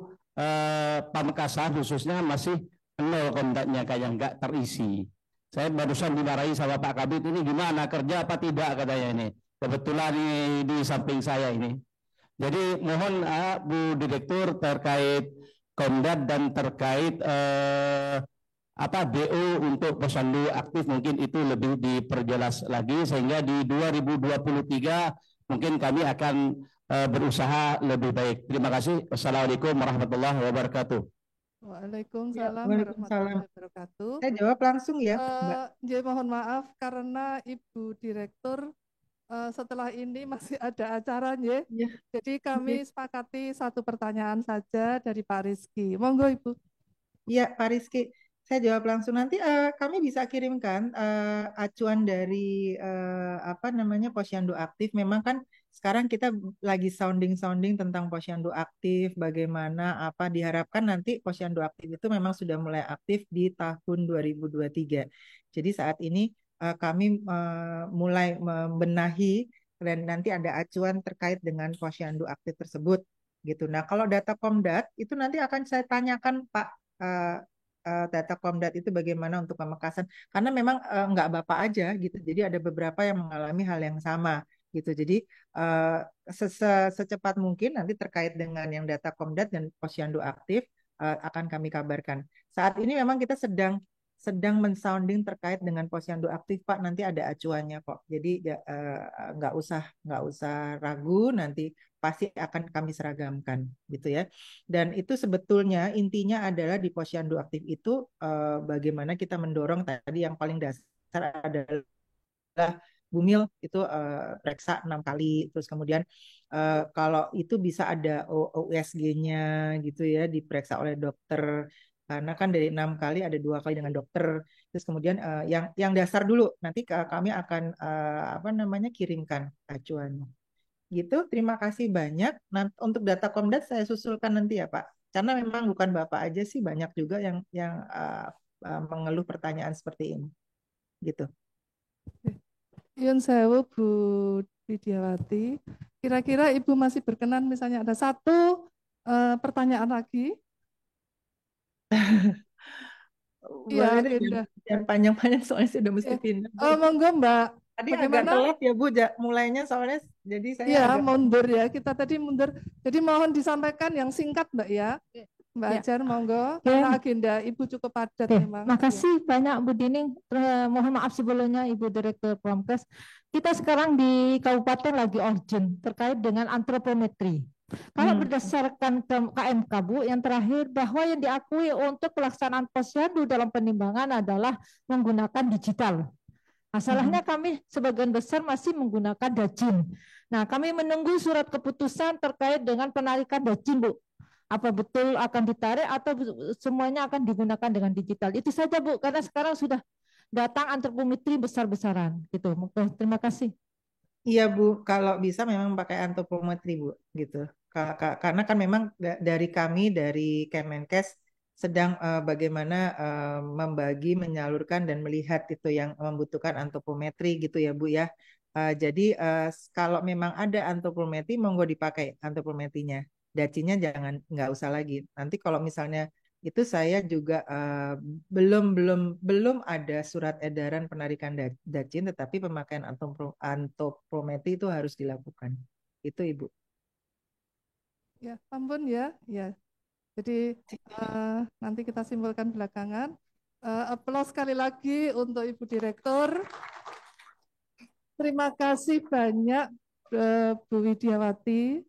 Pamekasan khususnya masih nol Komdatnya, kayak nggak terisi. Saya barusan dimarahi sama Pak Kabit, ini gimana, kerja apa tidak katanya, ini kebetulan di samping saya ini. Jadi mohon Bu Direktur terkait Komdat dan terkait BO untuk posyandu aktif mungkin itu lebih diperjelas lagi sehingga di 2023 mungkin kami akan berusaha lebih baik. Terima kasih. Wassalamualaikum warahmatullahi wabarakatuh. Waalaikumsalam Waalaikumsalam. warahmatullahi wabarakatuh. Saya jawab langsung ya, Mbak. Jadi mohon maaf karena Ibu Direktur setelah ini masih ada acara ya. Jadi kami sepakati satu pertanyaan saja dari Pak Rizky. Monggo Ibu. Iya, Pak Rizky. Saya jawab langsung. Nanti kami bisa kirimkan acuan dari posyandu aktif. Memang kan sekarang kita lagi sounding tentang posyandu aktif, bagaimana diharapkan nanti posyandu aktif itu memang sudah mulai aktif di tahun 2023. Jadi saat ini kami mulai membenahi dan nanti ada acuan terkait dengan posyandu aktif tersebut gitu. Nah, kalau data Komdat itu nanti akan saya tanyakan Pak data Komdat itu bagaimana untuk Pamekasan, karena memang nggak Bapak aja gitu, jadi ada beberapa yang mengalami hal yang sama gitu. Jadi secepat mungkin nanti terkait dengan yang data Komdat dan posyandu aktif akan kami kabarkan. Saat ini memang kita sedang mensounding terkait dengan posyandu aktif, Pak. Nanti ada acuannya kok. Jadi nggak usah ragu, nanti pasti akan kami seragamkan gitu ya. Dan itu sebetulnya intinya adalah di posyandu aktif itu bagaimana kita mendorong tadi yang paling dasar adalah Bumil itu periksa 6 kali, terus kemudian kalau itu bisa ada USG-nya gitu ya, diperiksa oleh dokter Karena kan dari 6 kali ada 2 kali dengan dokter. Terus kemudian yang dasar dulu, nanti kami akan apa namanya kirimkan acuannya. Gitu, terima kasih banyak. Nah, untuk data Komdat saya susulkan nanti ya Pak. Karena memang bukan Bapak aja sih, banyak juga yang mengeluh pertanyaan seperti ini. Gitu. Yun sewu Bu Widiawati. Kira-kira Ibu masih berkenan misalnya ada satu pertanyaan lagi? Iya, Boleh deh, agenda. jangan panjang-panjang soalnya saya udah mesti pindah. Bu. Monggo Mbak. Tadi agak Bagaimana? telat ya Bu, mulainya soalnya jadi saya Iya, agak mundur ya. Kita tadi mundur. Jadi mohon disampaikan yang singkat Mbak ya. Mbak Ya. Ajar, monggo. Oke. Karena agenda Ibu cukup padat Oke, memang. makasih banyak Bu Dining. Mohon maaf sebelumnya Ibu Direktur Promkes. Kita sekarang di kabupaten lagi urgent terkait dengan antropometri. Kalau berdasarkan KMK Bu, yang terakhir bahwa yang diakui untuk pelaksanaan posyandu dalam penimbangan adalah menggunakan digital. Masalahnya kami sebagian besar masih menggunakan dajin. Nah, kami menunggu surat keputusan terkait dengan penarikan dajin, Bu. Apa betul akan ditarik atau semuanya akan digunakan dengan digital? Itu saja, Bu, karena sekarang sudah datang antropometri besar-besaran gitu. Terima kasih. Iya Bu, kalau bisa memang pakai antropometri Bu, gitu. Karena kan memang dari kami dari Kemenkes sedang bagaimana membagi, menyalurkan dan melihat itu yang membutuhkan antropometri gitu ya Bu ya. Jadi kalau memang ada antropometri, monggo dipakai antropometrinya. Dacinya jangan nggak usah lagi. Nanti kalau misalnya itu saya juga belum ada surat edaran penarikan dacin, tetapi pemakaian antropometri itu harus dilakukan. Itu Ibu. Ya, ampun ya. Ya. Jadi nanti kita simpulkan belakangan. Aplaus sekali lagi untuk Ibu Direktur. Terima kasih banyak Bu Widiawati.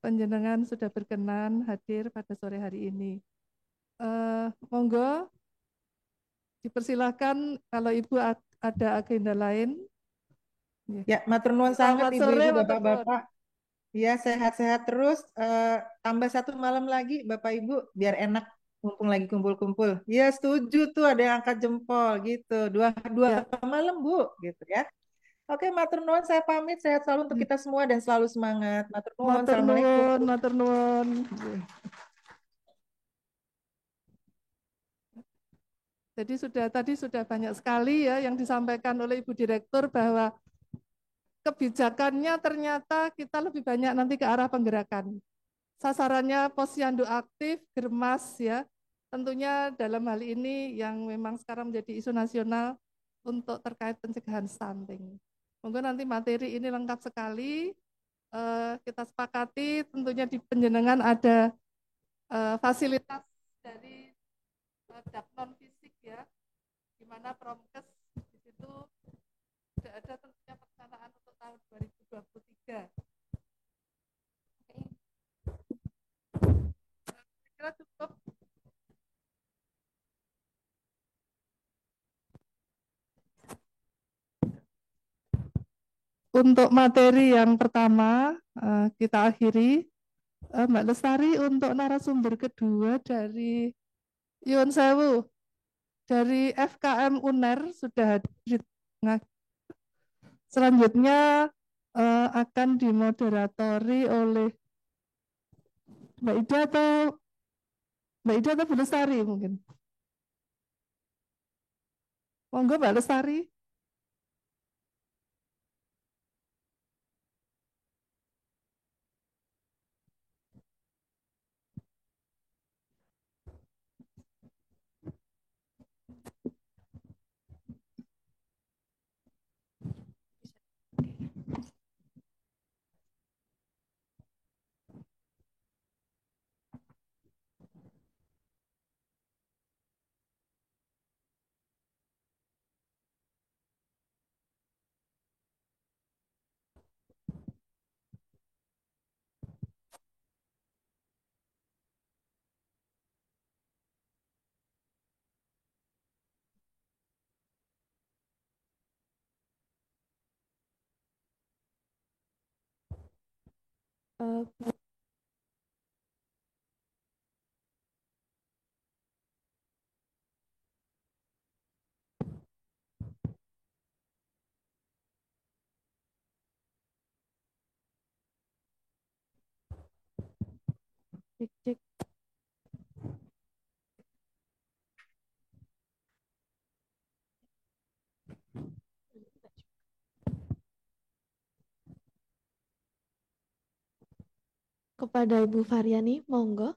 Panjenengan sudah berkenan hadir pada sore hari ini. Monggo dipersilahkan kalau Ibu ada agenda lain. Ya, matur nuwun sangat Selamat sore, Ibu-ibu, matur nuwun. Bapak-bapak. Ya, sehat-sehat terus. Tambah 1 malam lagi, Bapak Ibu, biar enak mumpung lagi kumpul-kumpul. Ya, setuju tuh ada yang angkat jempol gitu. Dua Ya. malam, Bu, gitu ya. Oke, matur nuwun, saya pamit. Sehat selalu untuk kita semua dan selalu semangat. Matur nuwun. Matur Assalamualaikum. nuwun, matur nuwun. Jadi tadi sudah banyak sekali ya yang disampaikan oleh Ibu Direktur bahwa kebijakannya ternyata kita lebih banyak nanti ke arah penggerakan. Sasarannya posyandu aktif, germas ya. Tentunya dalam hal ini yang memang sekarang menjadi isu nasional untuk terkait pencegahan stunting. Monggo nanti materi ini lengkap sekali. Kita sepakati tentunya di penjenengan ada fasilitas dari dak non fisik ya, di mana Promkes di situ sudah ada tentunya perencanaan untuk tahun 2023. Kira cukup. Untuk materi yang pertama kita akhiri. Mbak Lestari untuk narasumber kedua dari Yun Sewu dari FKM UNER sudah hadir. Selanjutnya akan dimoderatori oleh Mbak Ida atau Bu Lestari mungkin. Monggo Mbak Lestari. Cek, cek. Kepada Ibu Varyani, monggo.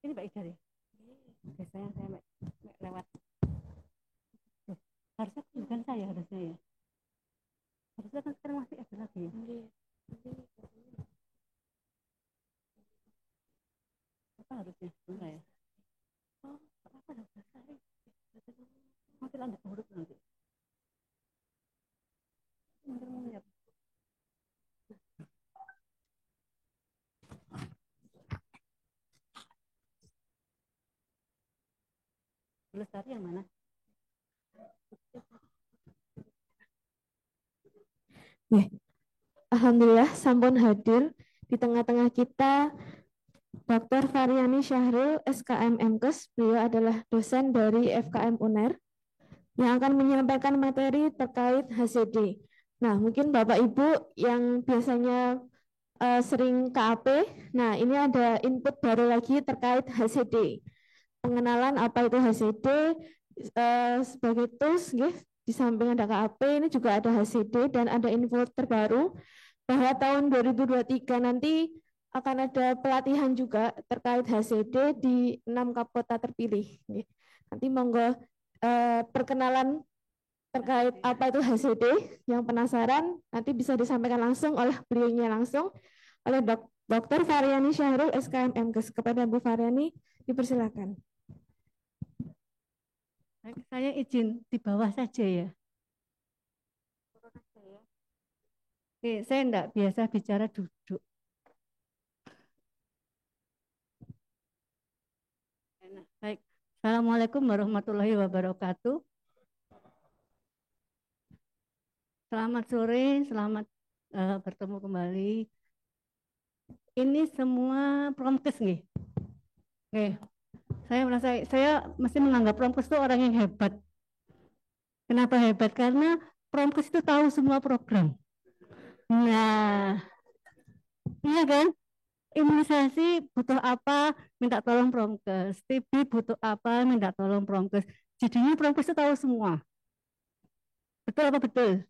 Ini Mbak Ida ya? Biasanya saya lewat. Harusnya bukan saya harusnya ya. Harusnya kan sekarang masih ada lagi ya. Apa harusnya? Enggak ya? Oh, apa dah selesai. Mungkin Anda urut nanti. Lestari yang mana? Alhamdulillah sampun hadir di tengah-tengah kita Dr. Varyani Syahrul, SKM MKes. Beliau adalah dosen dari FKM UNER yang akan menyampaikan materi terkait HCD. Nah, mungkin Bapak Ibu yang biasanya sering KAP, nah ini ada input baru lagi terkait HCD. Pengenalan apa itu HCD, sebagai tools, di samping ada KAP, ini juga ada HCD dan ada info terbaru bahwa tahun 2023 nanti akan ada pelatihan juga terkait HCD di 6 kota terpilih. Nanti monggo perkenalan terkait apa itu HCD, yang penasaran nanti bisa disampaikan langsung oleh beliaunya langsung oleh Dr. Varyani Syahrul, SKM MKes. Kepada Bu Varyani, dipersilakan. Saya izin di bawah saja ya. Oke, saya enggak biasa bicara duduk. Baik. Assalamualaikum warahmatullahi wabarakatuh. Selamat sore, selamat bertemu kembali. Ini semua promkes nih. Oke. Saya merasa saya mesti menganggap promkes itu orang yang hebat. Kenapa hebat? Karena promkes itu tahu semua program. Nah, iya kan? Imunisasi butuh apa, minta tolong promkes. TB butuh apa, minta tolong promkes. Jadinya promkes itu tahu semua. Betul apa betul?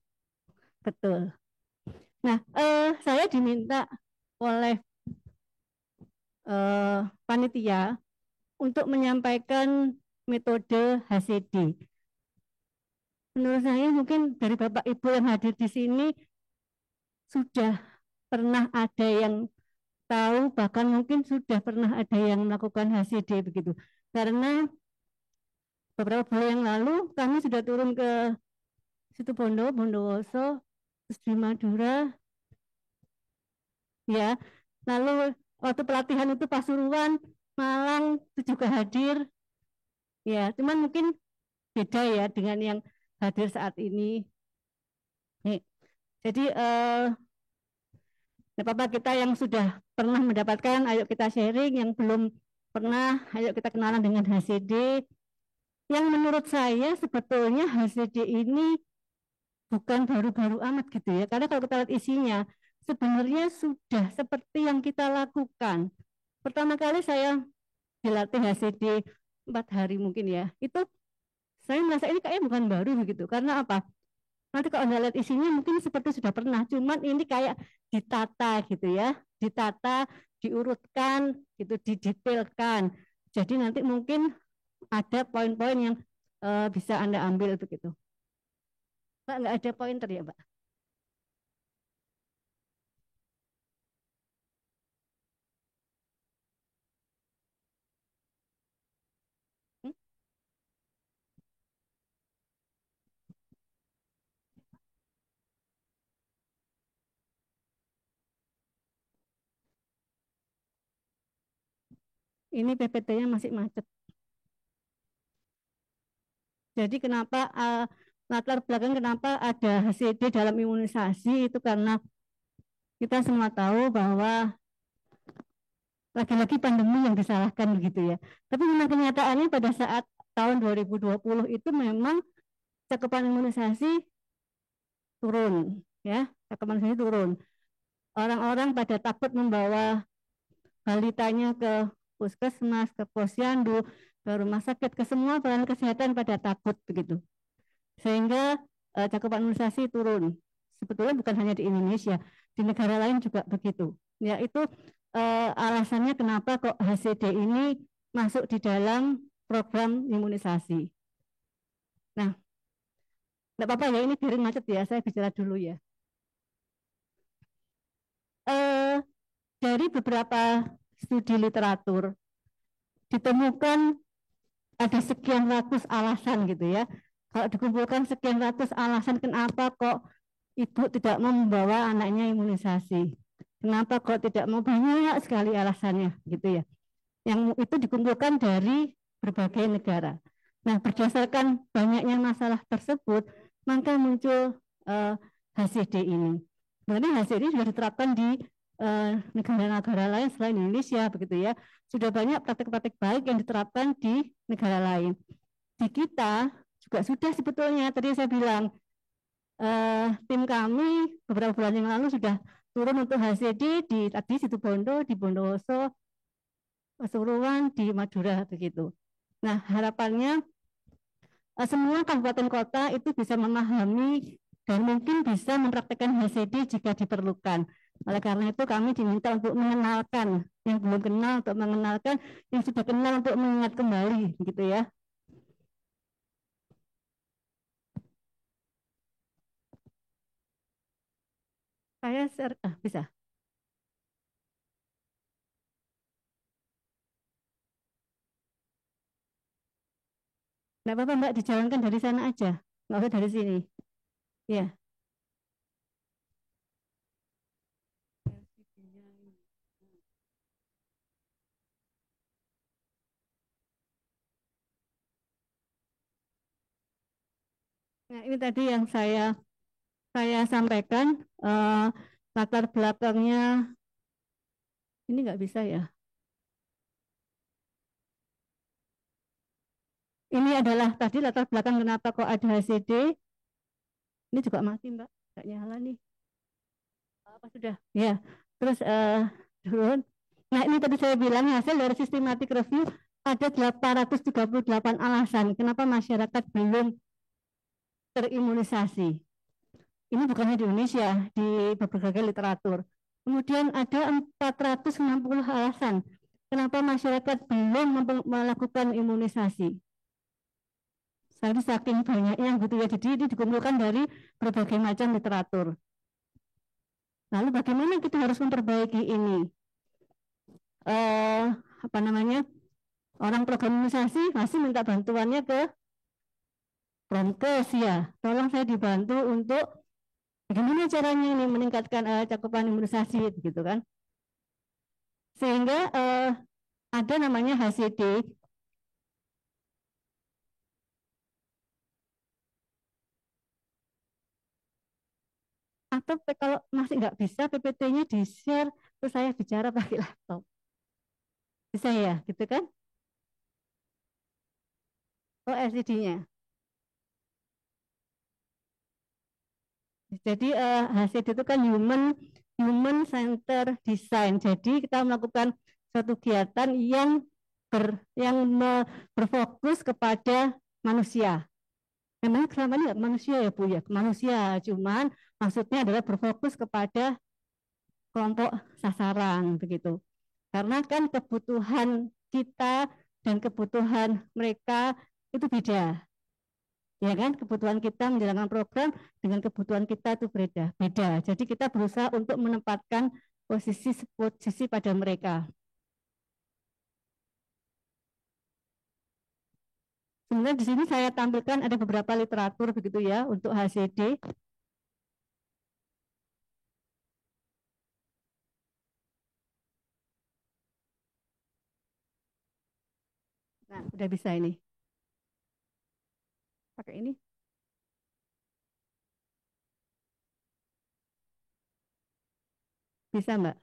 Betul. Nah, saya diminta oleh panitia untuk menyampaikan metode HCD. Menurut saya mungkin dari Bapak Ibu yang hadir di sini sudah pernah ada yang tahu, bahkan mungkin sudah pernah ada yang melakukan HCD begitu. Karena beberapa bulan yang lalu kami sudah turun ke Situbondo, Bondowoso, terus di Madura, ya. Lalu waktu pelatihan itu Pasuruan, Malang itu juga hadir, ya. Cuman mungkin beda ya dengan yang hadir saat ini. Nih, jadi apa-apa kita yang sudah pernah mendapatkan, ayo kita sharing. Yang belum pernah, ayo kita kenalan dengan HCD. Yang menurut saya sebetulnya HCD ini bukan baru-baru amat gitu ya. Karena kalau kita lihat isinya, sebenarnya sudah seperti yang kita lakukan. Pertama kali saya dilatih HCD 4 hari mungkin ya. Itu saya merasa ini kayaknya bukan baru begitu. Karena apa? Nanti kalau Anda lihat isinya mungkin seperti sudah pernah, cuman ini kayak ditata gitu ya, ditata, diurutkan, gitu, didetailkan. Jadi nanti mungkin ada poin-poin yang bisa Anda ambil begitu. Mbak nggak ada pointer ya, Mbak? Hmm? Ini PPT-nya masih macet. Jadi kenapa latar belakang kenapa ada HCD dalam imunisasi itu karena kita semua tahu bahwa lagi-lagi pandemi yang disalahkan begitu ya. Tapi memang kenyataannya pada saat tahun 2020 itu memang cakupan imunisasi turun ya, cakupan imunisasi turun. Orang-orang pada takut membawa balitanya ke puskesmas, ke posyandu, ke rumah sakit, ke semua pelayanan kesehatan pada takut begitu. Sehingga cakupan imunisasi turun. Sebetulnya bukan hanya di Indonesia, di negara lain juga begitu. Ya itu alasannya kenapa kok HCD ini masuk di dalam program imunisasi. Nah, nggak apa-apa ya, ini biarin macet ya, saya bicara dulu ya. Dari beberapa studi literatur ditemukan ada sekian ratus alasan gitu ya. Kalau dikumpulkan sekian ratus alasan kenapa kok ibu tidak mau membawa anaknya imunisasi. Kenapa kok tidak mau, banyak sekali alasannya gitu ya. Yang itu dikumpulkan dari berbagai negara. Nah, berdasarkan banyaknya masalah tersebut, maka muncul HCD ini. Sebenarnya HCD sudah diterapkan di negara-negara lain selain Indonesia begitu ya. Sudah banyak praktik-praktik baik yang diterapkan di negara lain. Di kita juga sudah sebetulnya, tadi saya bilang tim kami beberapa bulan yang lalu sudah turun untuk HCD di tadi Situbondo, di Bondowoso, Pasuruan, di Madura begitu. Nah, harapannya semua kabupaten kota itu bisa memahami dan mungkin bisa mempraktekkan HCD jika diperlukan. Oleh karena itu kami diminta untuk mengenalkan yang belum kenal, untuk mengenalkan yang sudah kenal, untuk mengingat kembali gitu ya. Saya bisa. Nggak apa-apa Mbak, dijalankan dari sana aja, nggak usah dari sini. Ya. Nah, ini tadi yang saya sampaikan latar belakangnya. Ini nggak bisa ya. Ini adalah tadi latar belakang kenapa kok ada HCD. Ini juga mati Mbak, nggak nyala nih. Apa sudah? Ya. Terus turun. Nah, ini tadi saya bilang hasil dari systematic review ada 838 alasan kenapa masyarakat belum terimunisasi. Ini bukan hanya di Indonesia, di berbagai literatur. Kemudian ada 460 alasan kenapa masyarakat belum melakukan imunisasi. Jadi saking banyaknya gitu ya, jadi ini dikumpulkan dari berbagai macam literatur. Lalu bagaimana kita harus memperbaiki ini? Apa namanya? Orang program imunisasi masih minta bantuannya ke Promkes ya. Tolong saya dibantu untuk bagaimana caranya ini meningkatkan cakupan imunisasi gitu kan. Sehingga ada namanya HCD. Atau kalau masih nggak bisa PPT-nya di-share, terus saya bicara pakai laptop. Bisa ya, gitu kan? Oh, LCD-nya. Jadi HCD itu kan human center design. Jadi kita melakukan suatu kegiatan yang berfokus kepada manusia. Memang selama ini nggak manusia ya Bu ya, manusia. Cuman maksudnya adalah berfokus kepada kelompok sasaran begitu. Karena kan kebutuhan kita dan kebutuhan mereka itu beda. Ya kan, kebutuhan kita menjalankan program dengan kebutuhan kita itu beda. Jadi kita berusaha untuk menempatkan posisi pada mereka. Sebenarnya di sini saya tampilkan ada beberapa literatur begitu ya untuk HCD. Nah, udah bisa ini. Pakai ini. Bisa, Mbak?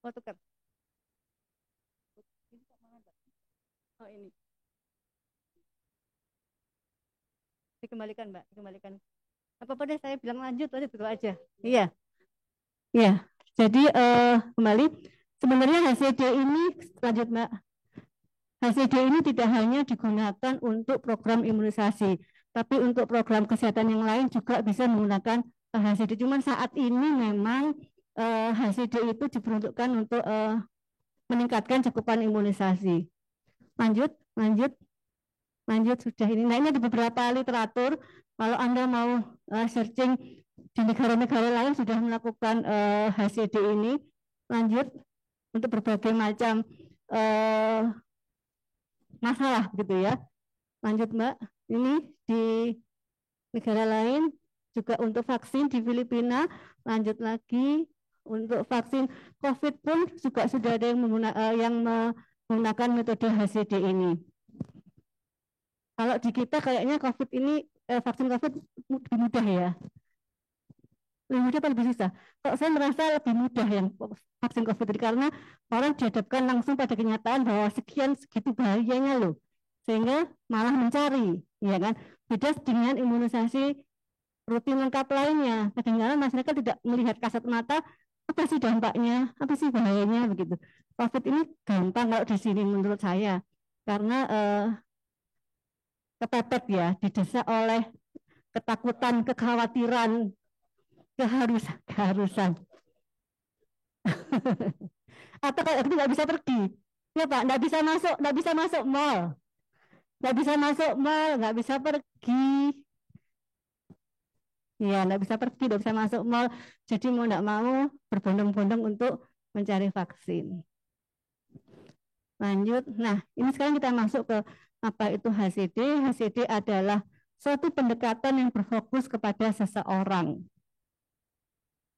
Oh, tukar. Oh, ini. Dikembalikan, Mbak. Dikembalikan. Apa-apa deh, saya bilang lanjut aja, begitu aja. Iya. Iya. Jadi, kembali. Sebenarnya HCD ini, lanjut, Mbak. HCD ini tidak hanya digunakan untuk program imunisasi, tapi untuk program kesehatan yang lain juga bisa menggunakan HCD. Cuman saat ini memang HCD itu diperuntukkan untuk meningkatkan cakupan imunisasi. Lanjut sudah ini. Nah, ini ada beberapa literatur. Kalau Anda mau searching di negara-negara lain sudah melakukan HCD ini. Lanjut untuk berbagai macam masalah gitu ya. Lanjut, Mbak. Ini di negara lain juga untuk vaksin di Filipina. Lanjut lagi untuk vaksin COVID pun juga sudah ada yang menggunakan metode HCD ini. Kalau di kita kayaknya COVID ini vaksin COVID lebih mudah ya. Lebih mudah atau lebih susah? Kalau saya merasa lebih mudah yang vaksin COVID ini karena orang dihadapkan langsung pada kenyataan bahwa segitu bahayanya loh, sehingga malah mencari, ya kan? Beda dengan imunisasi rutin lengkap lainnya. Kadang-kadang masyarakat tidak melihat kasat mata apa sih dampaknya, apa sih bahayanya begitu. COVID ini gampang kalau di sini menurut saya karena kepepet ya, didesak oleh ketakutan, kekhawatiran, keharusan. Atau kalau itu nggak bisa pergi, ya Pak, nggak bisa masuk mall, nggak bisa pergi, ya nggak bisa masuk mall. Jadi mau nggak mau berbondong-bondong untuk mencari vaksin. Lanjut, nah ini sekarang kita masuk ke apa itu HCD. HCD adalah suatu pendekatan yang berfokus kepada seseorang.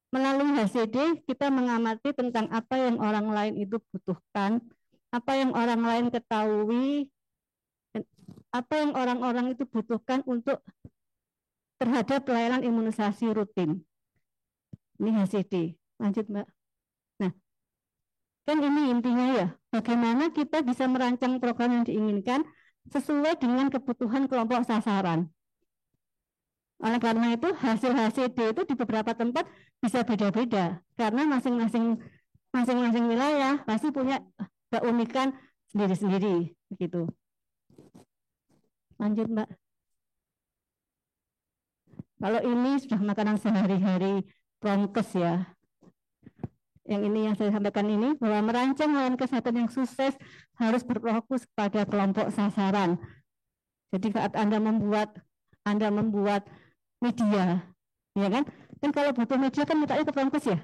Melalui HCD, kita mengamati tentang apa yang orang lain itu butuhkan, apa yang orang lain ketahui, apa yang orang-orang itu butuhkan untuk terhadap pelayanan imunisasi rutin. Ini HCD. Lanjut, Mbak. Nah, kan ini intinya ya, bagaimana kita bisa merancang program yang diinginkan sesuai dengan kebutuhan kelompok sasaran. Oleh karena itu hasil HCD itu di beberapa tempat bisa beda-beda karena masing-masing wilayah pasti punya keunikan sendiri-sendiri begitu. Lanjut, Mbak. Kalau ini sudah makanan sehari-hari Promkes ya. Yang ini yang saya sampaikan ini bahwa merancang layanan kesehatan yang sukses harus berfokus pada kelompok sasaran. Jadi saat Anda membuat media, ya kan? Kan kalau butuh media kan mintanya ke Promkes ya.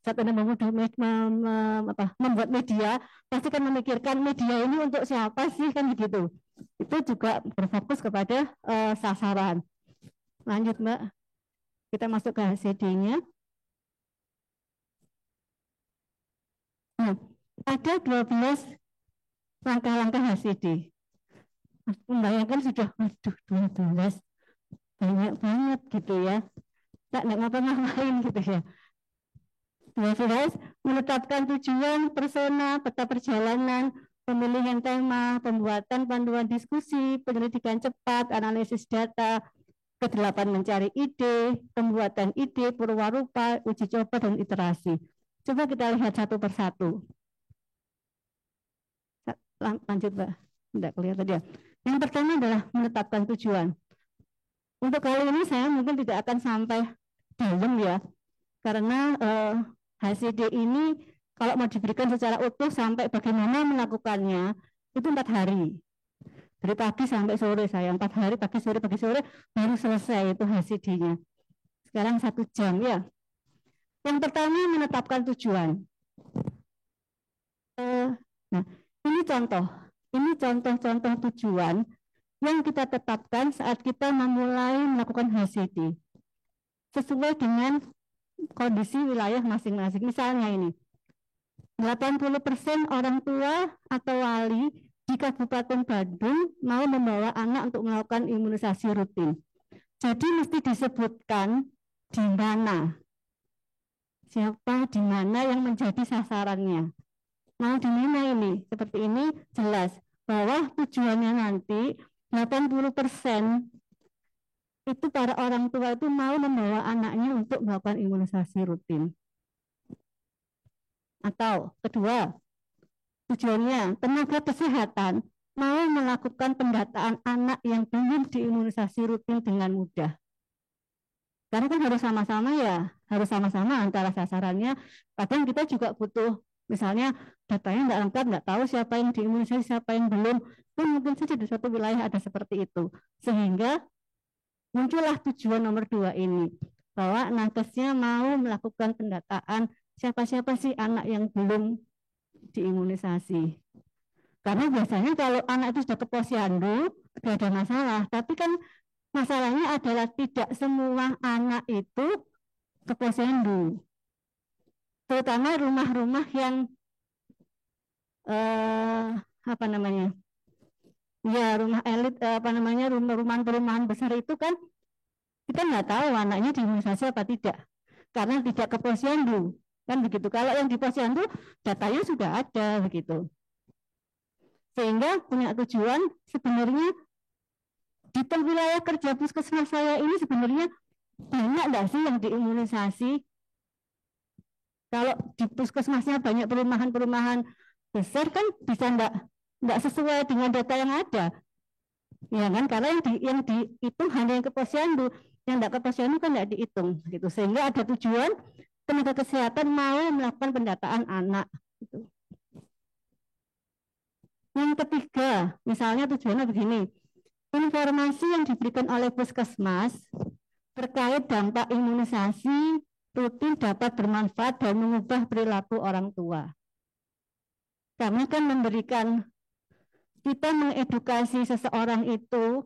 Saat Anda membuat media, pasti kan memikirkan media ini untuk siapa sih kan begitu. Itu juga berfokus kepada sasaran. Lanjut, Mbak. Kita masuk ke HCD-nya. Nah, ada 12 langkah-langkah HCD. Membayangkan sudah, waduh 12. Banyak banget gitu ya. Tak ngapa-ngapain gitu ya. 12, menetapkan tujuan, persona, peta perjalanan, pemilihan tema, pembuatan panduan diskusi, penyelidikan cepat, analisis data, ke-8 mencari ide, pembuatan ide, purwarupa, uji coba, dan iterasi. Coba kita lihat satu persatu. Lanjut, Mbak. Tidak kelihatan ya. Yang pertama adalah menetapkan tujuan. Untuk kali ini saya mungkin tidak akan sampai dalam ya, karena HCD ini kalau mau diberikan secara utuh sampai bagaimana melakukannya itu 4 hari. Dari pagi sampai sore saya 4 hari pagi sore baru selesai itu HCD-nya. Sekarang 1 jam ya. Yang pertama menetapkan tujuan. Nah, ini contoh tujuan yang kita tetapkan saat kita memulai melakukan HCD sesuai dengan kondisi wilayah masing-masing. Misalnya ini, 80% orang tua atau wali di Kabupaten Bandung mau membawa anak untuk melakukan imunisasi rutin. Jadi mesti disebutkan di mana, siapa di mana yang menjadi sasarannya. Mau di mana ini? Seperti ini jelas bahwa tujuannya nanti 80% itu para orang tua itu mau membawa anaknya untuk melakukan imunisasi rutin. Atau kedua, tujuannya tenaga kesehatan mau melakukan pendataan anak yang belum diimunisasi rutin dengan mudah. Karena kan harus sama-sama antara sasarannya. Kadang kita juga butuh, misalnya datanya nggak lengkap, nggak tahu siapa yang diimunisasi, siapa yang belum. Kan mungkin saja di suatu wilayah ada seperti itu. Sehingga muncullah tujuan nomor 2 ini, bahwa nakesnya mau melakukan pendataan siapa-siapa sih anak yang belum diimunisasi. Karena biasanya kalau anak itu sudah ke posyandu, tidak ada masalah. Tapi kan masalahnya adalah tidak semua anak itu ke posyandu. Terutama rumah-rumah yang rumah elit, rumah-rumahan perumahan besar itu kan kita nggak tahu anaknya diimunisasi apa tidak, karena tidak ke posyandu. Kan begitu. Kalau yang di posyandu datanya sudah ada begitu. Sehingga punya tujuan sebenarnya di wilayah kerja puskesmas saya ini sebenarnya banyak nggak sih yang diimunisasi? Kalau di puskesmasnya banyak perumahan-perumahan besar kan bisa nggak sesuai dengan data yang ada. Ya kan, karena yang dihitung hanya yang ke posyandu, yang nggak ke posyandu kan nggak dihitung gitu. Sehingga ada tujuan tenaga kesehatan mau melakukan pendataan anak gitu. Yang ketiga, misalnya tujuannya begini, informasi yang diberikan oleh puskesmas terkait dampak imunisasi rutin dapat bermanfaat dan mengubah perilaku orang tua. Karena kan kita mengedukasi seseorang itu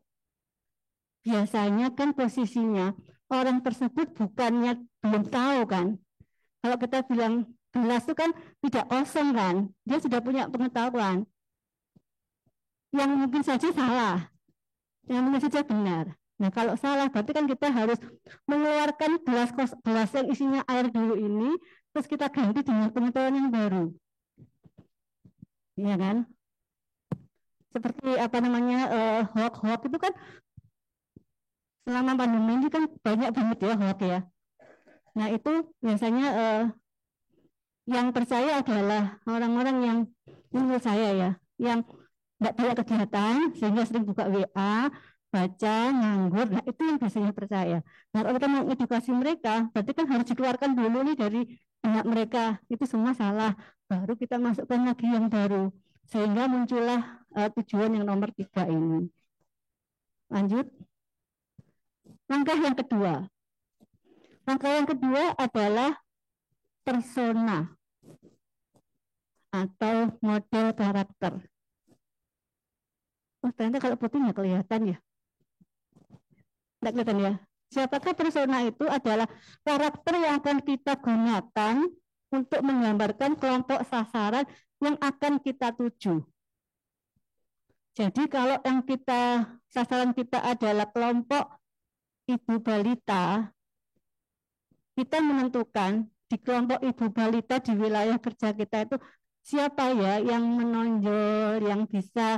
biasanya kan posisinya orang tersebut bukannya belum tahu kan. Kalau kita bilang gelas itu kan tidak kosong kan, dia sudah punya pengetahuan. Yang mungkin saja salah, yang mungkin saja benar. Nah kalau salah berarti kan kita harus mengeluarkan gelas yang isinya air dulu ini, terus kita ganti dengan pengetahuan yang baru. Iya kan? Seperti hoax itu kan selama pandemi ini kan banyak banget ya hoax ya. Nah itu biasanya yang percaya adalah orang-orang yang menurut saya ya, yang nggak banyak kegiatan sehingga sering buka WA, baca, nganggur. Nah itu yang biasanya percaya. Nah kalau kita mengedukasi mereka, berarti kan harus dikeluarkan dulu nih dari benak mereka. Itu semua salah. Baru kita masukkan lagi yang baru. Sehingga muncullah tujuan yang nomor 3 ini. Lanjut. Langkah yang kedua. Langkah yang kedua adalah persona atau model karakter. Oh ternyata kalau putih nggak kelihatan ya. Nggak kelihatan ya. Siapakah persona itu adalah karakter yang akan kita gunakan untuk menggambarkan kelompok sasaran yang akan kita tuju. Jadi kalau yang sasaran kita adalah kelompok ibu balita, kita menentukan di kelompok ibu balita di wilayah kerja kita itu siapa ya yang menonjol, yang bisa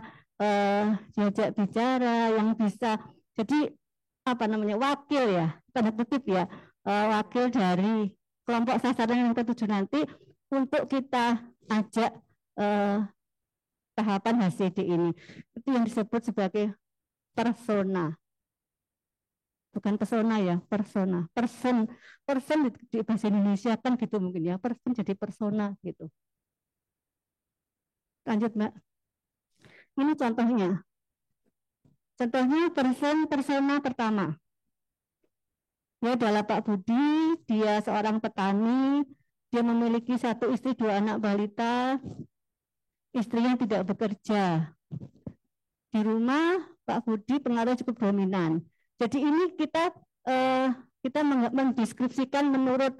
diajak bicara, yang bisa jadi wakil ya, tanda kutip ya, wakil dari kelompok sasaran yang kita tuju nanti untuk kita ajak tahapan HCD ini. Itu yang disebut sebagai persona. Bukan persona ya, persona. Person di bahasa Indonesia kan gitu mungkin ya, person jadi persona gitu. Lanjut Mbak. Ini contohnya. Contohnya persona pertama. Dia adalah Pak Budi, dia seorang petani, dia memiliki 1 istri 2 anak balita, istrinya tidak bekerja. Di rumah Pak Budi pengaruh cukup dominan. Jadi ini kita mendeskripsikan menurut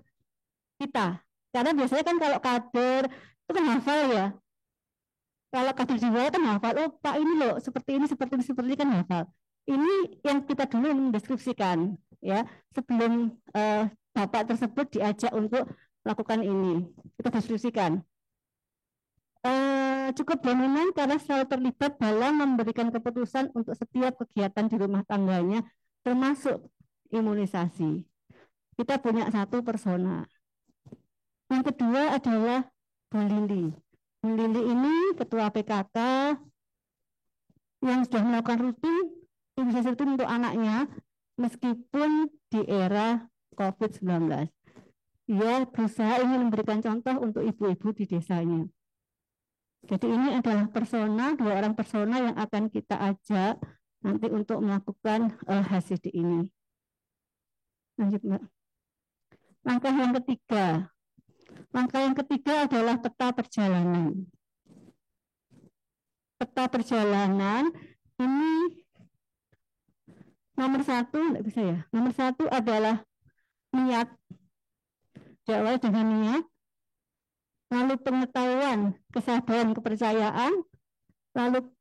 kita. Karena biasanya kan kalau kader itu kan hafal ya. Kalau kader di bawah kan hafal, oh Pak ini loh seperti ini kan hafal. Ini yang kita dulu mendeskripsikan ya sebelum Bapak tersebut diajak untuk melakukan ini. Kita deskripsikan. Cukup dominan karena selalu terlibat dalam memberikan keputusan untuk setiap kegiatan di rumah tangganya, termasuk imunisasi. Kita punya 1 persona. Yang kedua adalah Bu Lili. Bu Lili ini ketua PKK yang sudah melakukan rutin imunisasi rutin untuk anaknya meskipun di era COVID-19. Dia berusaha ingin memberikan contoh untuk ibu-ibu di desanya. Jadi ini adalah persona, 2 orang persona yang akan kita ajak nanti untuk melakukan HCD ini. Lanjut, Mbak. Langkah yang ketiga. Langkah yang ketiga adalah peta perjalanan. Peta perjalanan ini nomor 1, enggak bisa ya. Nomor 1 adalah niat. Diawali dengan niat. Lalu pengetahuan, kesadaran, kepercayaan, lalu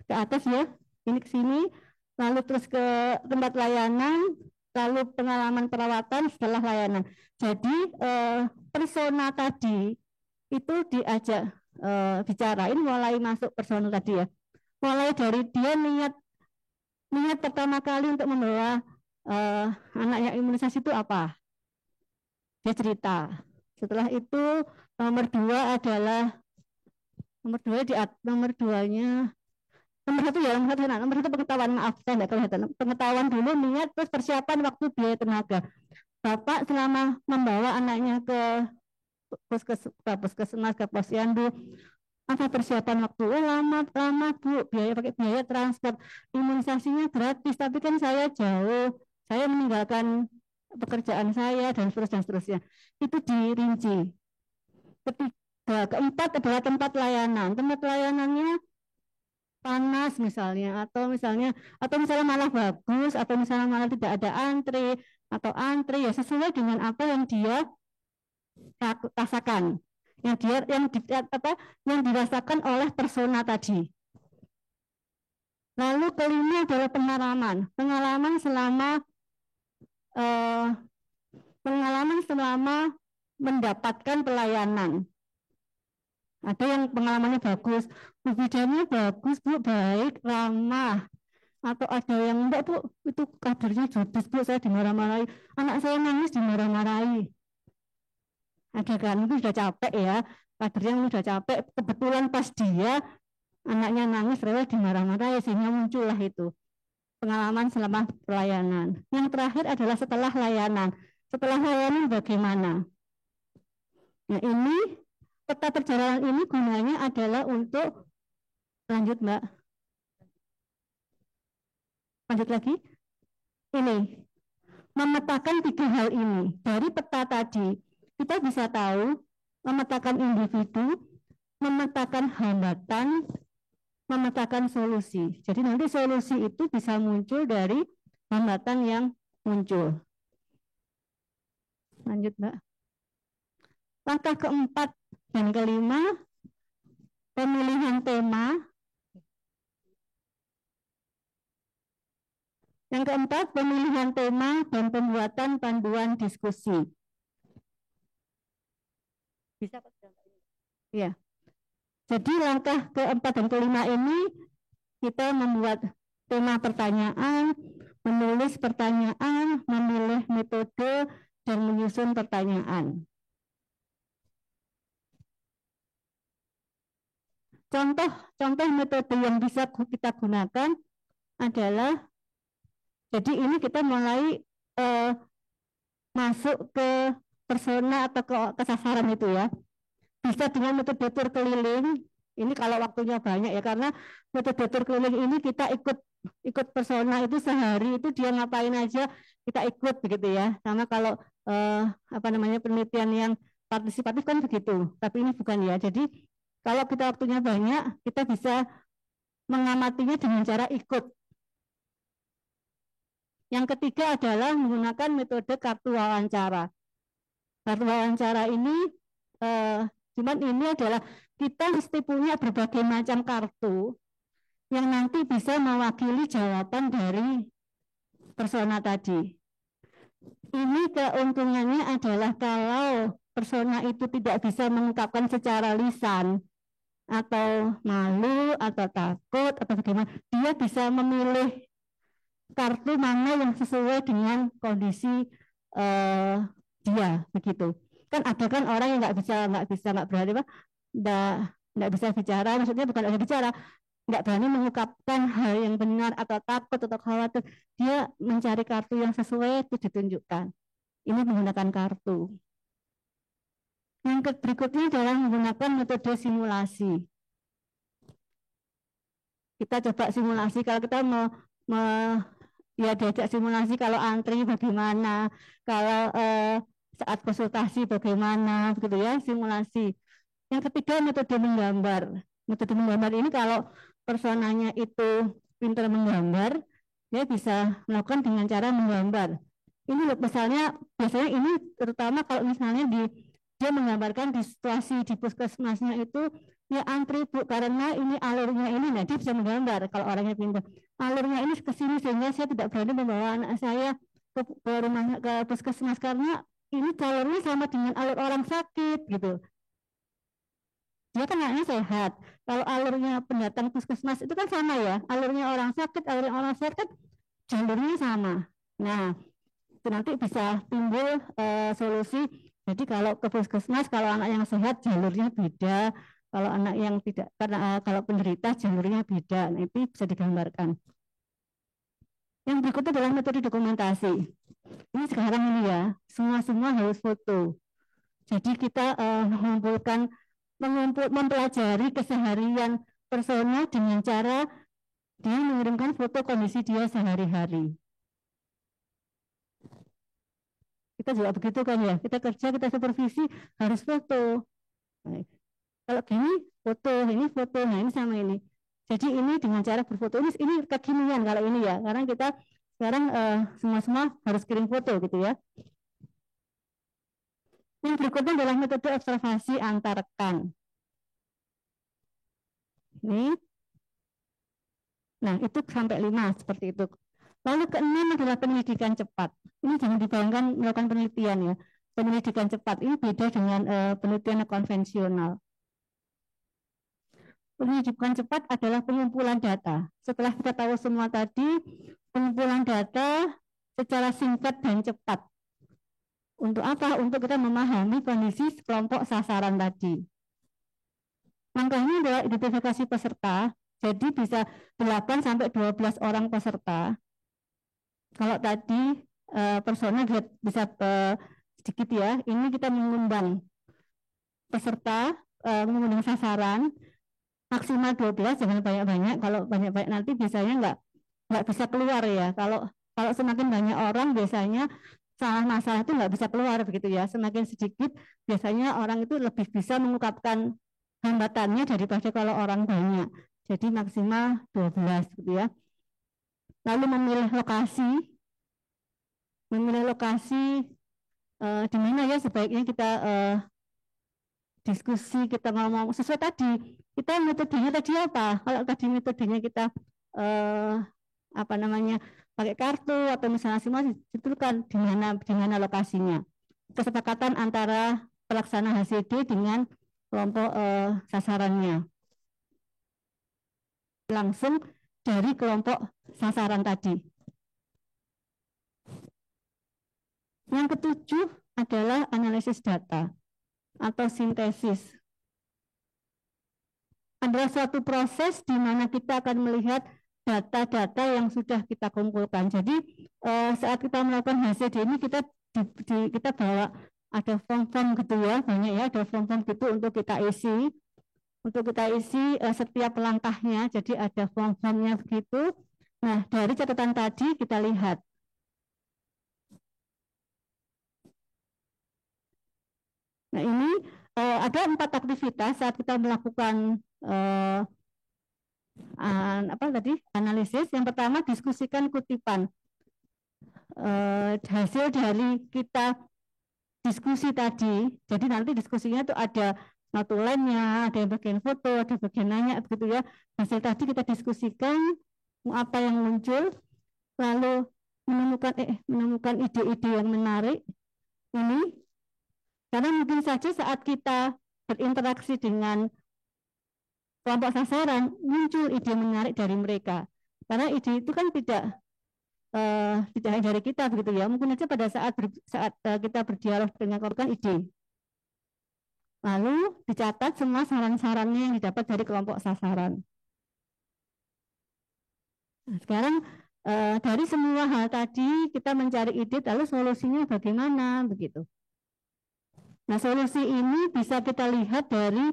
ke atas ya, ini ke sini, lalu terus ke tempat layanan, lalu pengalaman perawatan setelah layanan. Jadi persona tadi itu diajak bicarain mulai masuk persona tadi ya. Mulai dari dia niat pertama kali untuk membawa anaknya imunisasi itu apa? Dia cerita. Setelah itu nomor 2 adalah nomor 2-nya nomor 1 ya, nomor 1 pengetahuan, maaf saya tidak kelihatan. Pengetahuan dulu, niat, terus persiapan waktu, biaya, tenaga. Bapak selama membawa anaknya ke puskesmas, ke posyandu, apa persiapan waktu? Lama Bu, pakai biaya transport, imunisasinya gratis, tapi kan saya jauh, saya meninggalkan pekerjaan saya dan seterusnya. Itu dirinci. Keempat adalah tempat layanan. Tempat layanannya panas misalnya, atau misalnya malah bagus, atau misalnya malah tidak ada antri atau antri, ya sesuai dengan apa yang dia rasakan, yang dirasakan oleh persona tadi. Lalu kelima adalah pengalaman selama mendapatkan pelayanan. Ada yang pengalamannya bagus, Bu bidannya bagus, Bu, baik, ramah. Atau ada yang enggak, Bu, itu kadernya judes, Bu, saya dimarah-marahi. Anak saya nangis dimarah-marahi. Ada kan, itu sudah capek ya, kadernya sudah capek. Kebetulan pas dia, anaknya nangis, rewel dimarah-marahi, sehingga muncullah itu. Pengalaman selama pelayanan. Yang terakhir adalah setelah layanan. Setelah layanan bagaimana? Nah ini, peta perjalanan ini gunanya adalah untuk, lanjut Mbak. Lanjut lagi. Ini, memetakan 3 hal ini. Dari peta tadi, kita bisa tahu, memetakan individu, memetakan hambatan, memetakan solusi. Jadi nanti solusi itu bisa muncul dari hambatan yang muncul. Lanjut, Mbak. Langkah keempat dan kelima, pemilihan tema. Yang keempat, pemilihan tema dan pembuatan panduan diskusi. Bisa Pak? Ya. Jadi langkah keempat dan kelima ini kita membuat tema pertanyaan, menulis pertanyaan, memilih metode, dan menyusun pertanyaan. Contoh metode yang bisa kita gunakan adalah, jadi ini kita mulai masuk ke persona atau ke sasaran itu ya. Bisa dengan metode tur keliling, Ini kalau waktunya banyak ya, karena metode tour keliling ini kita ikut persona itu sehari itu dia ngapain aja kita ikut begitu ya. Sama kalau penelitian yang partisipatif kan begitu, tapi ini bukan ya. Jadi kalau kita waktunya banyak, kita bisa mengamatinya dengan cara ikut. Yang ketiga adalah menggunakan metode kartu wawancara. Kartu wawancara ini, cuman ini adalah kita mesti punya berbagai macam kartu yang nanti bisa mewakili jawaban dari persona tadi. Ini keuntungannya adalah kalau persona itu tidak bisa mengungkapkan secara lisan, atau malu, atau takut, atau bagaimana, dia bisa memilih kartu mana yang sesuai dengan kondisi dia begitu. Kan ada kan orang yang nggak berani nggak bisa bicara, maksudnya bukan nggak bicara, nggak berani mengungkapkan hal yang benar atau takut atau khawatir. Dia mencari kartu yang sesuai itu ditunjukkan. Ini menggunakan kartu. Yang berikutnya adalah menggunakan metode simulasi. Kita coba simulasi kalau kita mau ya diajak simulasi kalau antri bagaimana, kalau saat konsultasi bagaimana, begitu ya, simulasi. Yang ketiga metode menggambar. Metode menggambar ini kalau personanya itu pintar menggambar, dia bisa melakukan dengan cara menggambar. Ini misalnya, biasanya ini terutama kalau misalnya dia menggambarkan di situasi di puskesmasnya itu ya antri Bu karena ini alurnya ini, nah dia bisa menggambar kalau orangnya pintar. Alurnya ini ke sini sehingga saya tidak berani membawa anak saya ke puskesmas karena ini alurnya sama dengan alur orang sakit gitu. Dia kan anaknya sehat. Kalau alurnya pendatang puskesmas itu kan sama ya, alurnya orang sakit, alurnya orang sehat kan jalurnya sama. Nah, itu nanti bisa timbul solusi. Jadi kalau ke puskesmas, kalau anak yang sehat jalurnya beda, kalau anak yang tidak, karena kalau penderita jalurnya beda, nah, itu bisa digambarkan. Yang berikutnya adalah metode dokumentasi. Ini sekarang ini ya, semua harus foto. Jadi kita mempelajari keseharian persona dengan cara dia mengirimkan foto kondisi dia sehari-hari. Kita juga begitu kan ya, kita kerja, kita supervisi harus foto. Nah, kalau gini foto, ini foto, nah ini sama ini. Jadi ini dengan cara berfoto, ini kekinian kalau ini ya, karena kita sekarang semua harus kirim foto gitu ya. Yang berikutnya adalah metode observasi antar rekan. Ini. Nah, itu sampai 5 seperti itu. Lalu keenam adalah penyelidikan cepat. Ini jangan dibayangkan melakukan penelitian ya. Penyelidikan cepat ini beda dengan penelitian konvensional. Penyelidikan cepat adalah pengumpulan data. Setelah kita tahu semua tadi, pengumpulan data secara singkat dan cepat. Untuk apa? Untuk kita memahami kondisi kelompok sasaran tadi. Langkahnya adalah identifikasi peserta. Jadi bisa 8 sampai 12 orang peserta. Kalau tadi persona bisa sedikit ya, ini kita mengundang peserta, mengundang sasaran, maksimal 12, jangan banyak-banyak. Kalau banyak-banyak nanti biasanya nggak bisa keluar ya. Kalau semakin banyak orang biasanya masalah itu nggak bisa keluar begitu ya. Semakin sedikit biasanya orang itu lebih bisa mengungkapkan hambatannya daripada kalau orang banyak. Jadi maksimal 12 gitu ya. Lalu memilih lokasi di mana ya sebaiknya kita diskusi, kita ngomong sesuai tadi. Kita metodenya tadi apa? Kalau tadi metodenya kita pakai kartu atau misalnya simulasi, itu kan di mana lokasinya. Kesepakatan antara pelaksana HCD dengan kelompok sasarannya. Langsung dari kelompok sasaran tadi. Yang ketujuh adalah analisis data atau sintesis. Adalah suatu proses di mana kita akan melihat data-data yang sudah kita kumpulkan. Jadi saat kita melakukan HCD ini kita bawa ada form-form gitu ya, banyak ya, ada form-form gitu untuk kita isi. untuk kita isi setiap langkahnya. Jadi ada form-formnya begitu. Nah, dari catatan tadi kita lihat. Nah, ini ada 4 aktivitas saat kita melakukan analisis. Yang pertama, diskusikan kutipan. Hasil dari kita diskusi tadi. Jadi nanti diskusinya itu ada notulennya, ada yang bagian foto, ada bagian nanya, begitu ya. Hasil tadi kita diskusikan apa yang muncul, lalu menemukan ide-ide yang menarik. Ini karena mungkin saja saat kita berinteraksi dengan kelompok sasaran muncul ide menarik dari mereka. Karena ide itu kan tidak hanya dari kita begitu ya. Mungkin saja pada saat kita berdialog dengan korban ide. Lalu dicatat semua saran-sarannya yang didapat dari kelompok sasaran. Nah, sekarang dari semua hal tadi kita mencari ide, lalu solusinya bagaimana begitu. Nah, solusi ini bisa kita lihat dari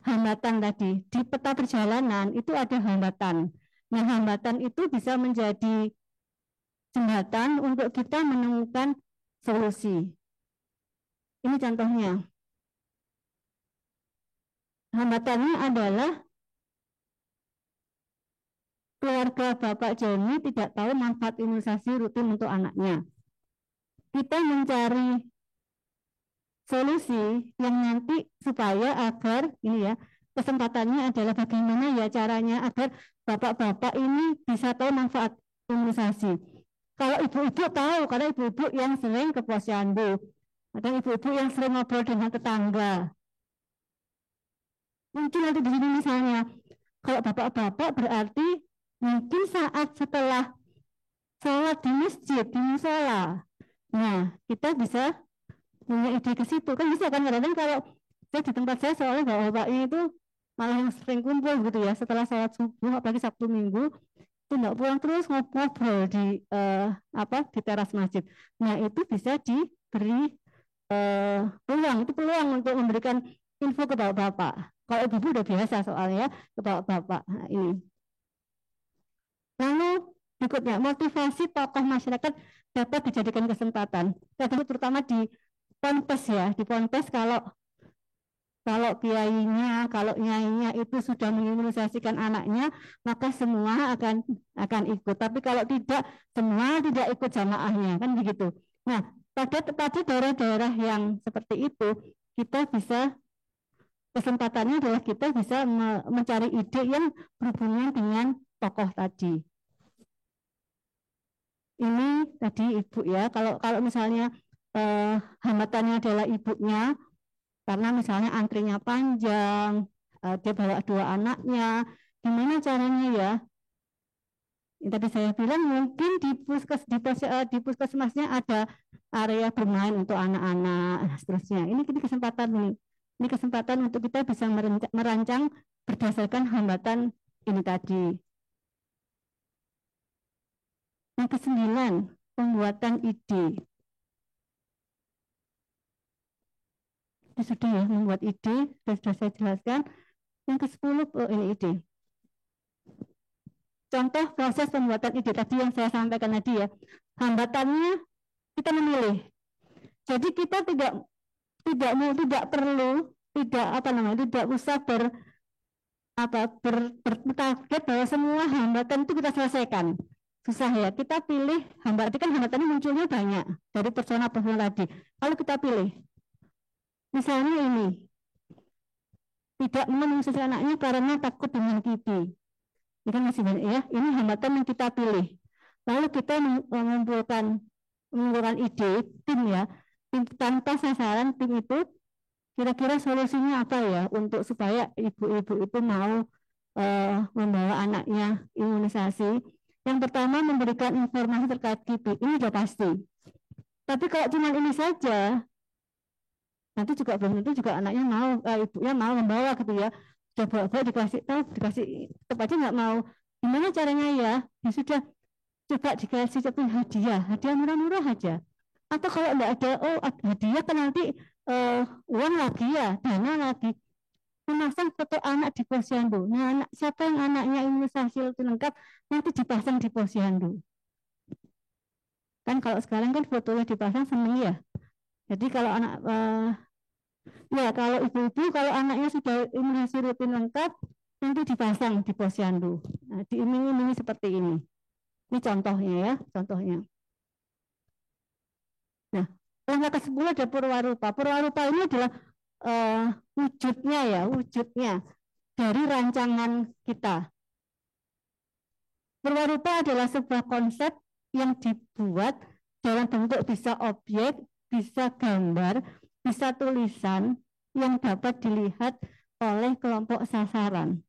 hambatan tadi. Di peta perjalanan itu ada hambatan. Nah, hambatan itu bisa menjadi jembatan untuk kita menemukan solusi. Ini contohnya. Hambatannya adalah keluarga Bapak Joni tidak tahu manfaat imunisasi rutin untuk anaknya. Kita mencari solusi yang nanti supaya agar ini ya, kesempatannya adalah bagaimana ya caranya agar bapak-bapak ini bisa tahu manfaat imunisasi. Kalau ibu-ibu tahu, karena ibu-ibu yang sering ke posyandu, atau ibu-ibu yang sering ngobrol dengan tetangga. Mungkin nanti di sini misalnya, kalau bapak-bapak berarti mungkin saat setelah sholat di masjid, di musola. Nah, kita bisa punya ide ke situ. Kan bisa kan, kadang-kadang kalau saya di tempat saya soalnya bapak-bapaknya itu malah yang sering kumpul gitu ya, setelah sholat subuh, apalagi Sabtu Minggu, itu nggak pulang terus ngobrol di di teras masjid. Nah, itu bisa diberi peluang, itu peluang untuk memberikan info ke bapak-bapak. Kalau ibu udah biasa soalnya ke bapak-bapak. Nah, ini. Lalu berikutnya, motivasi tokoh masyarakat dapat dijadikan kesempatan. Terutama di Ponpes ya, di Ponpes kalau kiainya, kalau nyainya itu sudah mengimunisasikan anaknya, maka semua akan ikut. Tapi kalau tidak, semua tidak ikut jamaahnya, kan begitu. Nah, pada daerah-daerah yang seperti itu, kita bisa, kesempatannya adalah kita bisa mencari ide yang berhubungan dengan tokoh tadi. Ini tadi ibu ya, kalau misalnya hambatannya adalah ibunya, karena misalnya antrinya panjang, dia bawa 2 anaknya, gimana caranya ya? Yang tadi saya bilang mungkin di puskesmasnya ada area bermain untuk anak-anak, nah, seterusnya. Ini kesempatan nih. Ini kesempatan untuk kita bisa merancang berdasarkan hambatan ini tadi. Yang ke-9, pembuatan ide. Ini sudah ya, membuat ide, sudah saya jelaskan. Yang ke-10, ini ide. Contoh proses pembuatan ide tadi yang saya sampaikan tadi ya. Hambatannya kita memilih. Jadi kita tidak usah bertarget bahwa semua hambatan itu kita selesaikan. Susah ya, kita pilih hambatan, kan hambatannya munculnya banyak dari persona tadi. Lalu kita pilih. Misalnya ini, tidak mengimunisasi anaknya karena takut dengan TB. Ini kan masih banyak ya, ini hambatan yang kita pilih. Lalu kita mengumpulkan ide, tim ya, tim tanpa sasaran, tim itu kira-kira solusinya apa ya untuk supaya ibu-ibu itu mau membawa anaknya imunisasi. Yang pertama, memberikan informasi terkait TB, ini sudah pasti. Tapi kalau cuma ini saja, nanti juga belum tentu juga anaknya mau, ibunya mau membawa gitu ya. Sudah bawa-bawa dikasih tetap aja nggak mau. Gimana caranya ya? Ya sudah, coba dikasih hadiah murah-murah aja. Atau kalau nggak ada, hadiah kan nanti uang lagi ya, dana lagi. memasang foto anak di posyandu. Nah, siapa yang anaknya imunisasi lengkap nanti dipasang di posyandu. Kan kalau sekarang kan fotonya dipasang seneng ya. Jadi kalau anak ya kalau ibu-ibu kalau anaknya sudah imunisasi rutin lengkap nanti dipasang di posyandu. Nah, diiming-imingi seperti ini. Ini contohnya ya, contohnya. Nah, langkah ke-10 ada purwarupa. Purwarupa ini adalah wujudnya dari rancangan kita. Purwarupa adalah sebuah konsep yang dibuat dalam bentuk bisa objek, bisa gambar, bisa tulisan yang dapat dilihat oleh kelompok sasaran.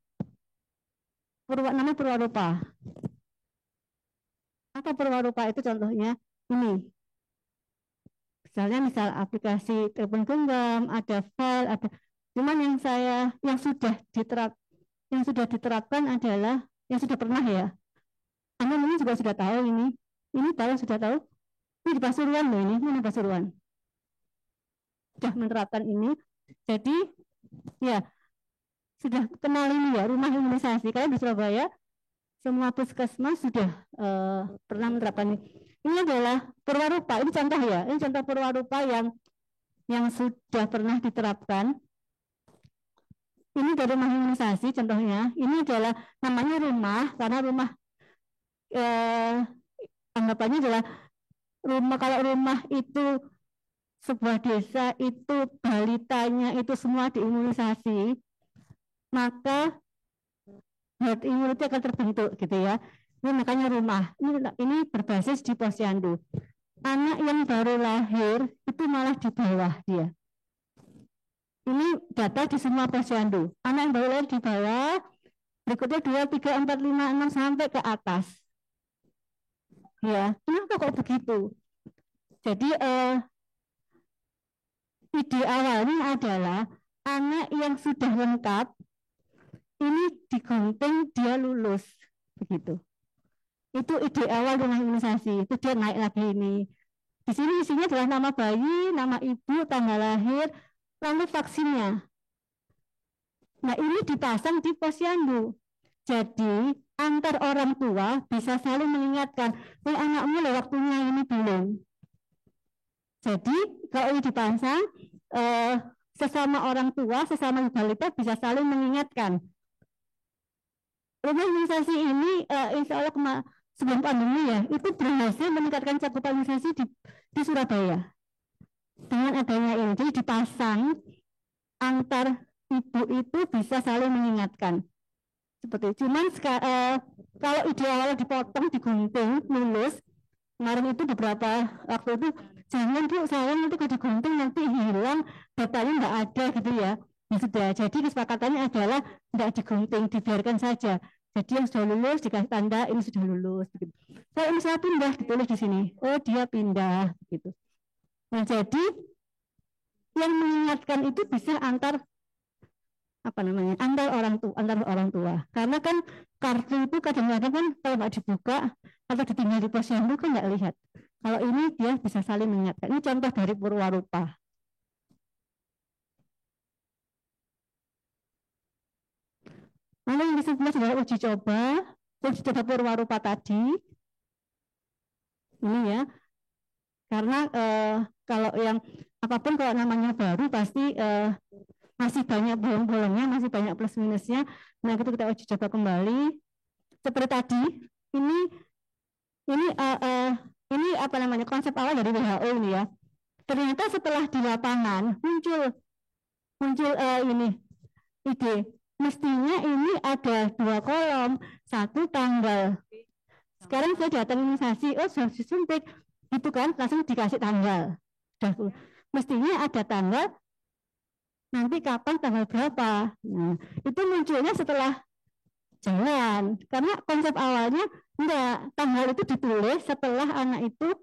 Namanya purwarupa. Apa purwarupa itu contohnya? Ini. Misal aplikasi telepon genggam, ada file, ada. Cuman yang sudah diterapkan adalah yang sudah pernah ya. Anda mungkin juga sudah tahu ini. Ini sudah tahu. Ini di Pasuruan loh ini di Pasuruan. Sudah menerapkan ini. Jadi ya sudah kenal ini ya rumah imunisasi. Kalau di Surabaya semua puskesmas sudah pernah menerapkan ini. Ini adalah purwarupa, ini contoh ya, ini contoh purwarupa yang sudah pernah diterapkan. Ini dari rumah imunisasi contohnya, ini adalah namanya rumah, karena rumah anggapannya adalah rumah, kalau rumah itu sebuah desa itu balitanya itu semua diimunisasi, maka herd immunity akan terbentuk gitu ya. Ini makanya rumah. Ini berbasis di posyandu. Anak yang baru lahir itu malah di bawah dia. Ini data di semua posyandu. Anak yang baru lahir di bawah, berikutnya 2, 3, 4, 5, 6 sampai ke atas. Ya, kenapa kok begitu? Jadi ide awalnya adalah anak yang sudah lengkap ini digunting dia lulus begitu. Itu ide awal rumah imunisasi. Itu dia naik lagi ini. Di sini isinya adalah nama bayi, nama ibu, tanggal lahir, lalu vaksinnya. Nah ini dipasang di posyandu. Jadi antar orang tua bisa saling mengingatkan, anakmu loh waktunya ini belum. Jadi kalau ini dipasang, sesama orang tua, sesama balita bisa saling mengingatkan. Rumah imunisasi ini insya Allah sebelum pandemi ya, itu berhasil meningkatkan cakupan imunisasi di Surabaya. Dengan adanya ini, jadi dipasang antar ibu itu bisa saling mengingatkan. Seperti itu. Cuman kalau ide awalnya dipotong, digunting, lulus, kemarin itu beberapa waktu itu, jangan Bu, sayang nanti kalau digunting nanti hilang, datanya nggak ada gitu ya. Ya sudah, jadi kesepakatannya adalah tidak digunting, dibiarkan saja. Jadi yang sudah lulus dikasih tanda ini sudah lulus. Gitu. Ini saya pindah ditulis di sini. Oh dia pindah gitu. Nah jadi yang mengingatkan itu bisa antar orang tua. Karena kan kartu itu kadang-kadang kan kalau nggak dibuka atau ditinggal di posyandu kan nggak lihat. Kalau ini dia bisa saling mengingatkan. Ini contoh dari purwarupa. Lalu yang ke-11 adalah uji coba purwarupa tadi. Ini ya, karena kalau yang apapun kalau namanya baru pasti masih banyak bolong-bolongnya, masih banyak plus minusnya. Nah itu kita uji coba kembali. Seperti tadi, ini apa namanya konsep awal dari WHO ini ya. Ternyata setelah di lapangan muncul ini ide. Mestinya ini ada 2 kolom, 1 tanggal. Sekarang saya datang imunisasi, sudah disuntik, itu kan langsung dikasih tanggal. Mestinya ada tanggal, nanti kapan tanggal berapa. Nah, itu munculnya setelah jalan, karena konsep awalnya enggak, tanggal itu ditulis setelah anak itu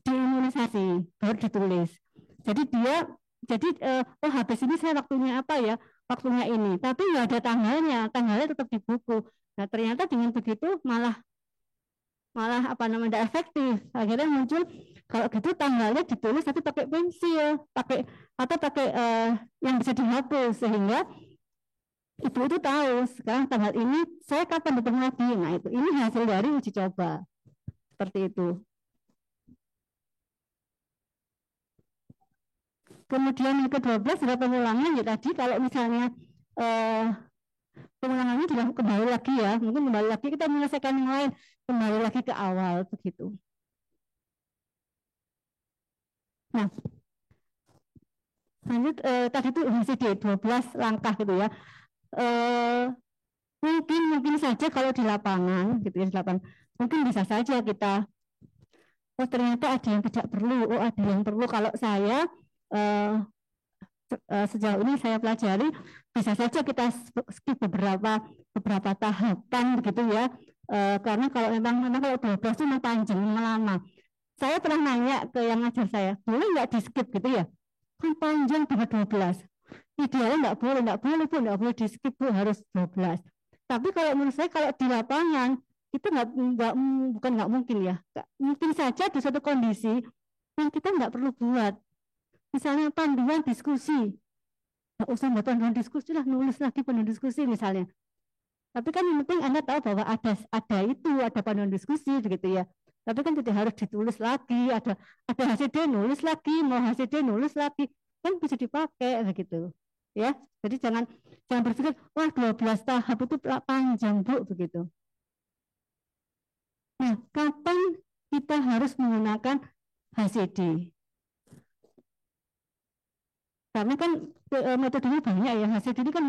diimunisasi, baru ditulis. Jadi habis ini saya waktunya apa ya? Waktunya ini, tapi nggak ada tanggalnya tetap di buku. Nah ternyata dengan begitu malah tidak efektif. Akhirnya muncul kalau gitu tanggalnya ditulis tapi pakai pensil, pakai yang bisa dihapus, sehingga Ibu itu tahu sekarang tanggal ini saya kapan datang lagi. Nah itu ini hasil dari uji coba seperti itu. Kemudian yang ke-12 adalah pemulangan ya tadi kalau misalnya pemulangannya sudah kembali lagi ya, mungkin kembali lagi kita menyelesaikan yang lain, kembali lagi ke awal begitu. Nah, lanjut tadi itu HCD 12 langkah gitu ya. Mungkin saja kalau di lapangan gitu ya, di lapangan mungkin bisa saja kita oh ternyata ada yang tidak perlu, oh ada yang perlu. Kalau saya sejauh ini saya pelajari bisa saja kita skip beberapa tahapan begitu ya. Karena kalau memang kalau 12 itu memang panjang, memang lama. Saya pernah nanya ke yang ngajar saya, boleh nggak di skip gitu ya? Kan panjang banget 12. Idealnya nggak boleh Bu, nggak boleh di skip Bu, harus 12. Tapi kalau menurut saya kalau di lapangan itu bukan nggak mungkin ya. Mungkin saja di suatu kondisi yang kita nggak perlu buat. Misalnya panduan diskusi, nggak usah buat panduan diskusi lah, nulis lagi panduan diskusi misalnya. Tapi kan yang penting Anda tahu bahwa ada panduan diskusi begitu ya. Tapi kan tidak harus ditulis lagi, ada HCD nulis lagi, mau HCD nulis lagi, kan bisa dipakai begitu. Ya, jadi jangan berpikir wah 12 tahap itu panjang Bu begitu. Nah, kapan kita harus menggunakan HCD? Karena kan metodenya banyak ya, HCD ini kan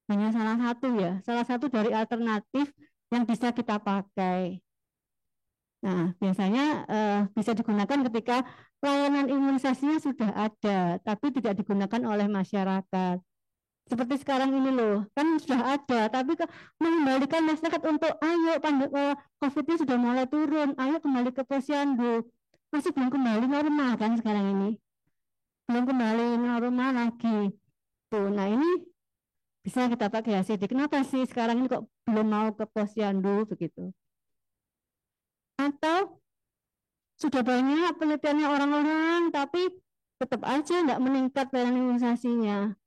hanya salah satu ya, salah satu dari alternatif yang bisa kita pakai. Nah, biasanya bisa digunakan ketika layanan imunisasinya sudah ada, tapi tidak digunakan oleh masyarakat. Seperti sekarang ini loh, kan sudah ada, tapi mengembalikan masyarakat untuk ayo COVID-nya sudah mulai turun, ayo kembali ke posyandu. Masih belum kembali normal kan sekarang ini. Belum kembali normal lagi. Tuh, nah ini bisa kita pakai HCD. Kenapa sih sekarang ini kok belum mau ke posyandu begitu? Atau sudah banyak penelitiannya orang-orang, tapi tetap aja nggak meningkat layanan imunisasinya.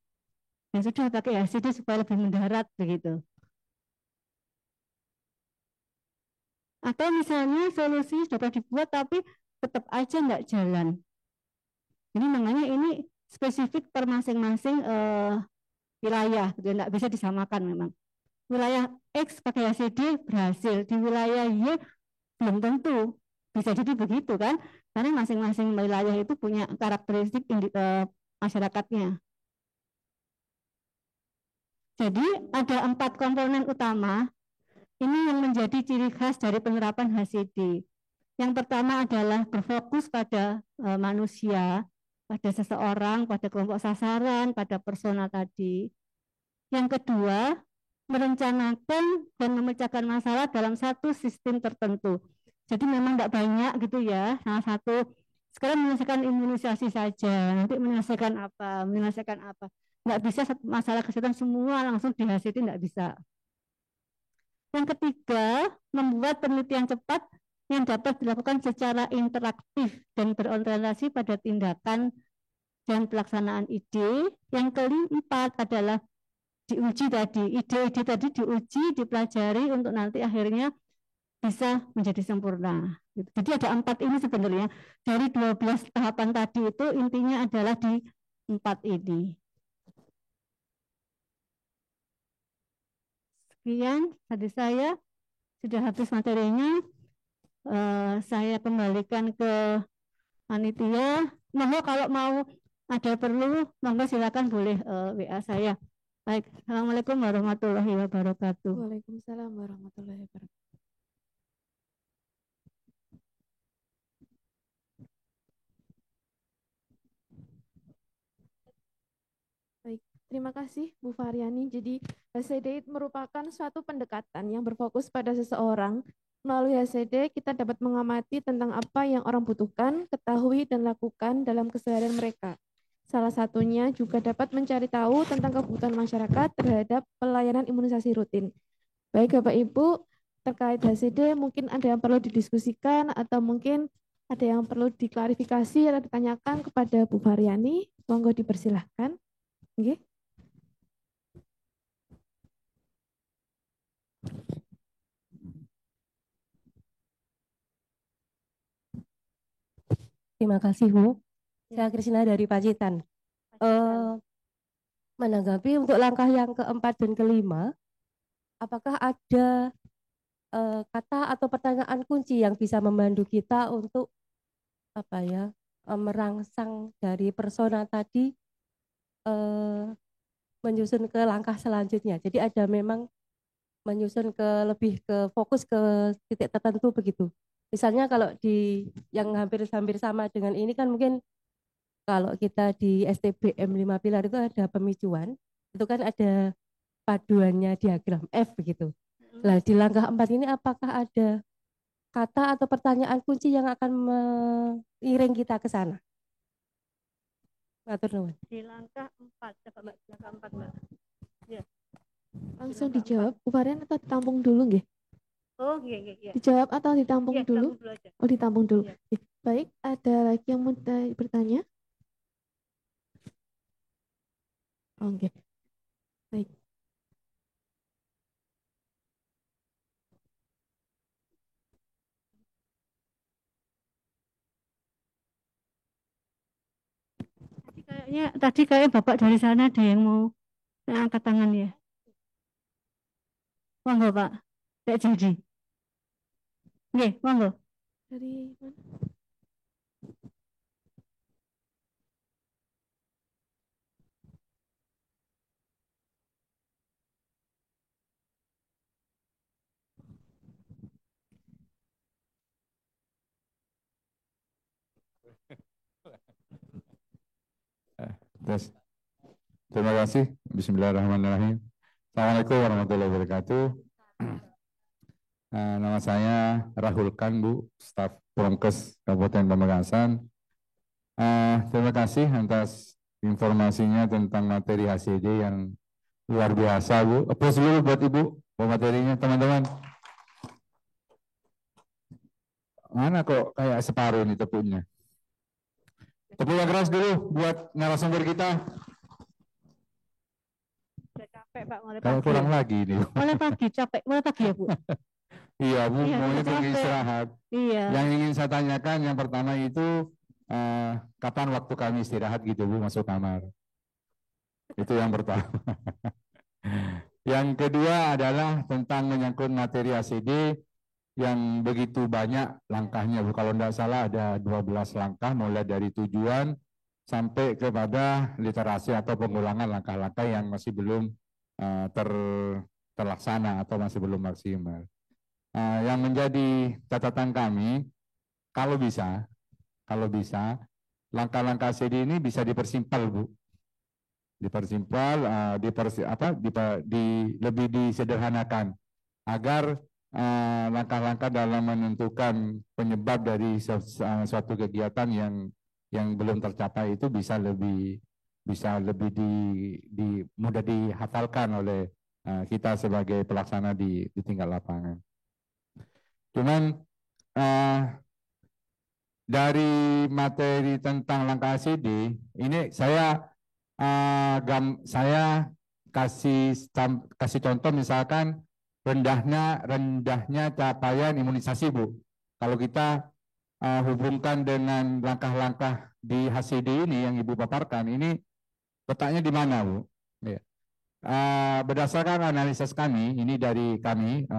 Ya sudah pakai HCD supaya lebih mendarat begitu. Atau misalnya solusi sudah dibuat tapi tetap aja nggak jalan. Jadi makanya ini spesifik per masing-masing wilayah, gitu, nggak bisa disamakan memang. Wilayah X pakai HCD berhasil, di wilayah Y belum tentu. Bisa jadi begitu kan, karena masing-masing wilayah itu punya karakteristik masyarakatnya. Jadi ada 4 komponen utama, ini yang menjadi ciri khas dari penerapan HCD. Yang pertama adalah berfokus pada manusia, pada seseorang, pada kelompok sasaran, pada persona tadi. Yang kedua, merencanakan dan memecahkan masalah dalam satu sistem tertentu. Jadi memang tidak banyak gitu ya, salah satu sekarang menyelesaikan imunisasi saja, nanti menyelesaikan apa. Nggak bisa masalah kesehatan semua langsung di HCD, nggak bisa. Yang ketiga, membuat penelitian cepat yang dapat dilakukan secara interaktif dan berorientasi pada tindakan dan pelaksanaan ide. Yang keempat adalah diuji tadi, ide-ide tadi diuji, dipelajari untuk nanti akhirnya bisa menjadi sempurna. Jadi ada 4 ini sebenarnya. Dari 12 tahapan tadi itu intinya adalah di 4 ini. Sekian tadi saya sudah habis materinya. Saya kembalikan ke panitia. Monggo kalau mau ada perlu, monggo silakan boleh WA saya. Baik, Assalamualaikum warahmatullahi wabarakatuh. Waalaikumsalam warahmatullahi wabarakatuh. Baik, terima kasih Bu Faryani. Jadi HCD merupakan suatu pendekatan yang berfokus pada seseorang. Melalui HCD kita dapat mengamati tentang apa yang orang butuhkan, ketahui, dan lakukan dalam keseharian mereka. Salah satunya juga dapat mencari tahu tentang kebutuhan masyarakat terhadap pelayanan imunisasi rutin. Baik Bapak Ibu, terkait HCD mungkin ada yang perlu didiskusikan atau mungkin ada yang perlu diklarifikasi atau ditanyakan kepada Bu Faryani. Monggo dipersilahkan. Okay. Terima kasih Bu. Saya Krisna dari Pacitan. Menanggapi untuk langkah yang keempat dan kelima, apakah ada kata atau pertanyaan kunci yang bisa membantu kita untuk merangsang dari persona tadi menyusun ke langkah selanjutnya. Jadi ada memang menyusun lebih ke fokus ke titik tertentu begitu. Misalnya kalau di yang hampir sama dengan ini kan mungkin kalau kita di STBM 5 pilar itu ada pemicuan, itu kan ada paduannya diagram F begitu. Nah, di langkah 4 ini apakah ada kata atau pertanyaan kunci yang akan mengiring kita ke sana? Matur nuwun. Di langkah 4, coba Mbak, langkah 4 Mbak. Ya. Langsung dijawab, Bu Varian, atau ditampung dulu nggih? Oh, iya. Dijawab atau ditampung Iya, dulu? ditampung dulu aja. Oh, ditampung dulu. Iya. Baik, ada lagi yang mau bertanya? Oke. Baik. Tadi kayaknya Bapak dari sana ada yang mau angkat tangan ya. Monggo Pak. Tidak jadi. Nggih, monggo. Dari mana? Terus, terima kasih. Bismillahirrahmanirrahim. Assalamualaikum warahmatullahi wabarakatuh. Nama saya Rahul Khan, Bu, staf Promkes Kabupaten Pamekasan. Terima kasih atas informasinya tentang materi HCD yang luar biasa, Bu. Applause dulu buat Ibu, materinya, teman-teman. Mana kok kayak separuh nih tepungnya? Tepuk yang keras dulu buat narasumber kita. Udah capek Pak, mulai Kalau pagi. kurang lagi nih. Mulai pagi, capek. Mulai pagi ya Bu? Iya Bu, Iya, maunya capek. pergi istirahat. Iya. Yang ingin saya tanyakan yang pertama itu kapan waktu kami istirahat gitu Bu, masuk kamar. Itu yang pertama. Yang kedua adalah tentang menyangkut materi ACD yang begitu banyak langkahnya Bu. Kalau tidak salah ada 12 langkah mulai dari tujuan sampai kepada literasi atau pengulangan langkah-langkah yang masih belum terlaksana atau masih belum maksimal. Yang menjadi catatan kami, kalau bisa langkah-langkah CD ini bisa dipersimpel Bu, lebih disederhanakan agar langkah-langkah dalam menentukan penyebab dari suatu kegiatan yang belum tercapai itu bisa lebih mudah dihafalkan oleh kita sebagai pelaksana di tingkat lapangan. Cuman dari materi tentang langkah ACD ini saya kasih contoh misalkan rendahnya capaian imunisasi Bu. Kalau kita hubungkan dengan langkah-langkah di HCD ini yang Ibu paparkan, ini letaknya di mana Bu? Ya. Berdasarkan analisis kami, ini dari kami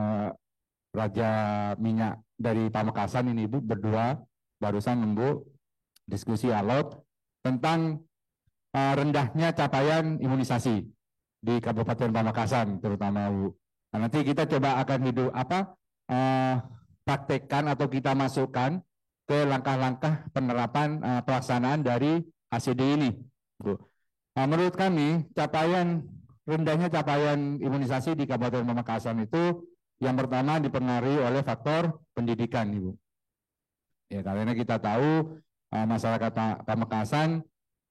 Raja Minyak dari Pamekasan ini Ibu berdua barusan membu diskusi alot tentang rendahnya capaian imunisasi di Kabupaten Pamekasan terutama Bu. Nah, nanti kita coba akan praktekkan atau kita masukkan ke langkah-langkah penerapan pelaksanaan dari ACD ini Bu. Nah, menurut kami rendahnya capaian imunisasi di Kabupaten Pamekasan itu yang pertama dipengaruhi oleh faktor pendidikan Ibu. Ya, karena kita tahu masyarakat Pamekasan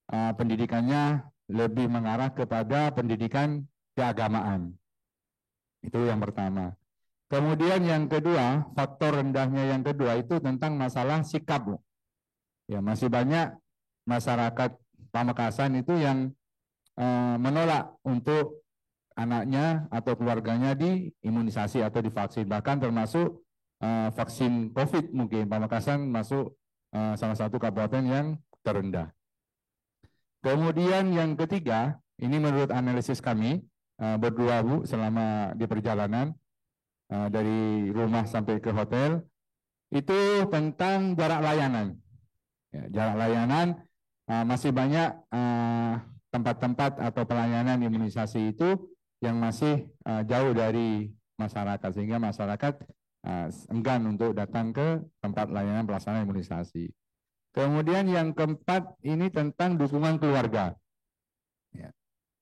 pendidikannya lebih mengarah kepada pendidikan keagamaan. Itu yang pertama. Kemudian yang kedua, faktor rendahnya yang kedua itu tentang masalah sikap Bu. Ya, masih banyak masyarakat Pamekasan itu yang menolak untuk anaknya atau keluarganya diimunisasi atau divaksin, bahkan termasuk vaksin COVID mungkin Pamekasan masuk salah satu kabupaten yang terendah. Kemudian yang ketiga, ini menurut analisis kami berdua Bu selama di perjalanan dari rumah sampai ke hotel, itu tentang jarak layanan. Ya, jarak layanan masih banyak tempat-tempat atau pelayanan imunisasi itu yang masih jauh dari masyarakat, sehingga masyarakat enggan untuk datang ke tempat layanan pelaksanaan imunisasi. Kemudian yang keempat ini tentang dukungan keluarga.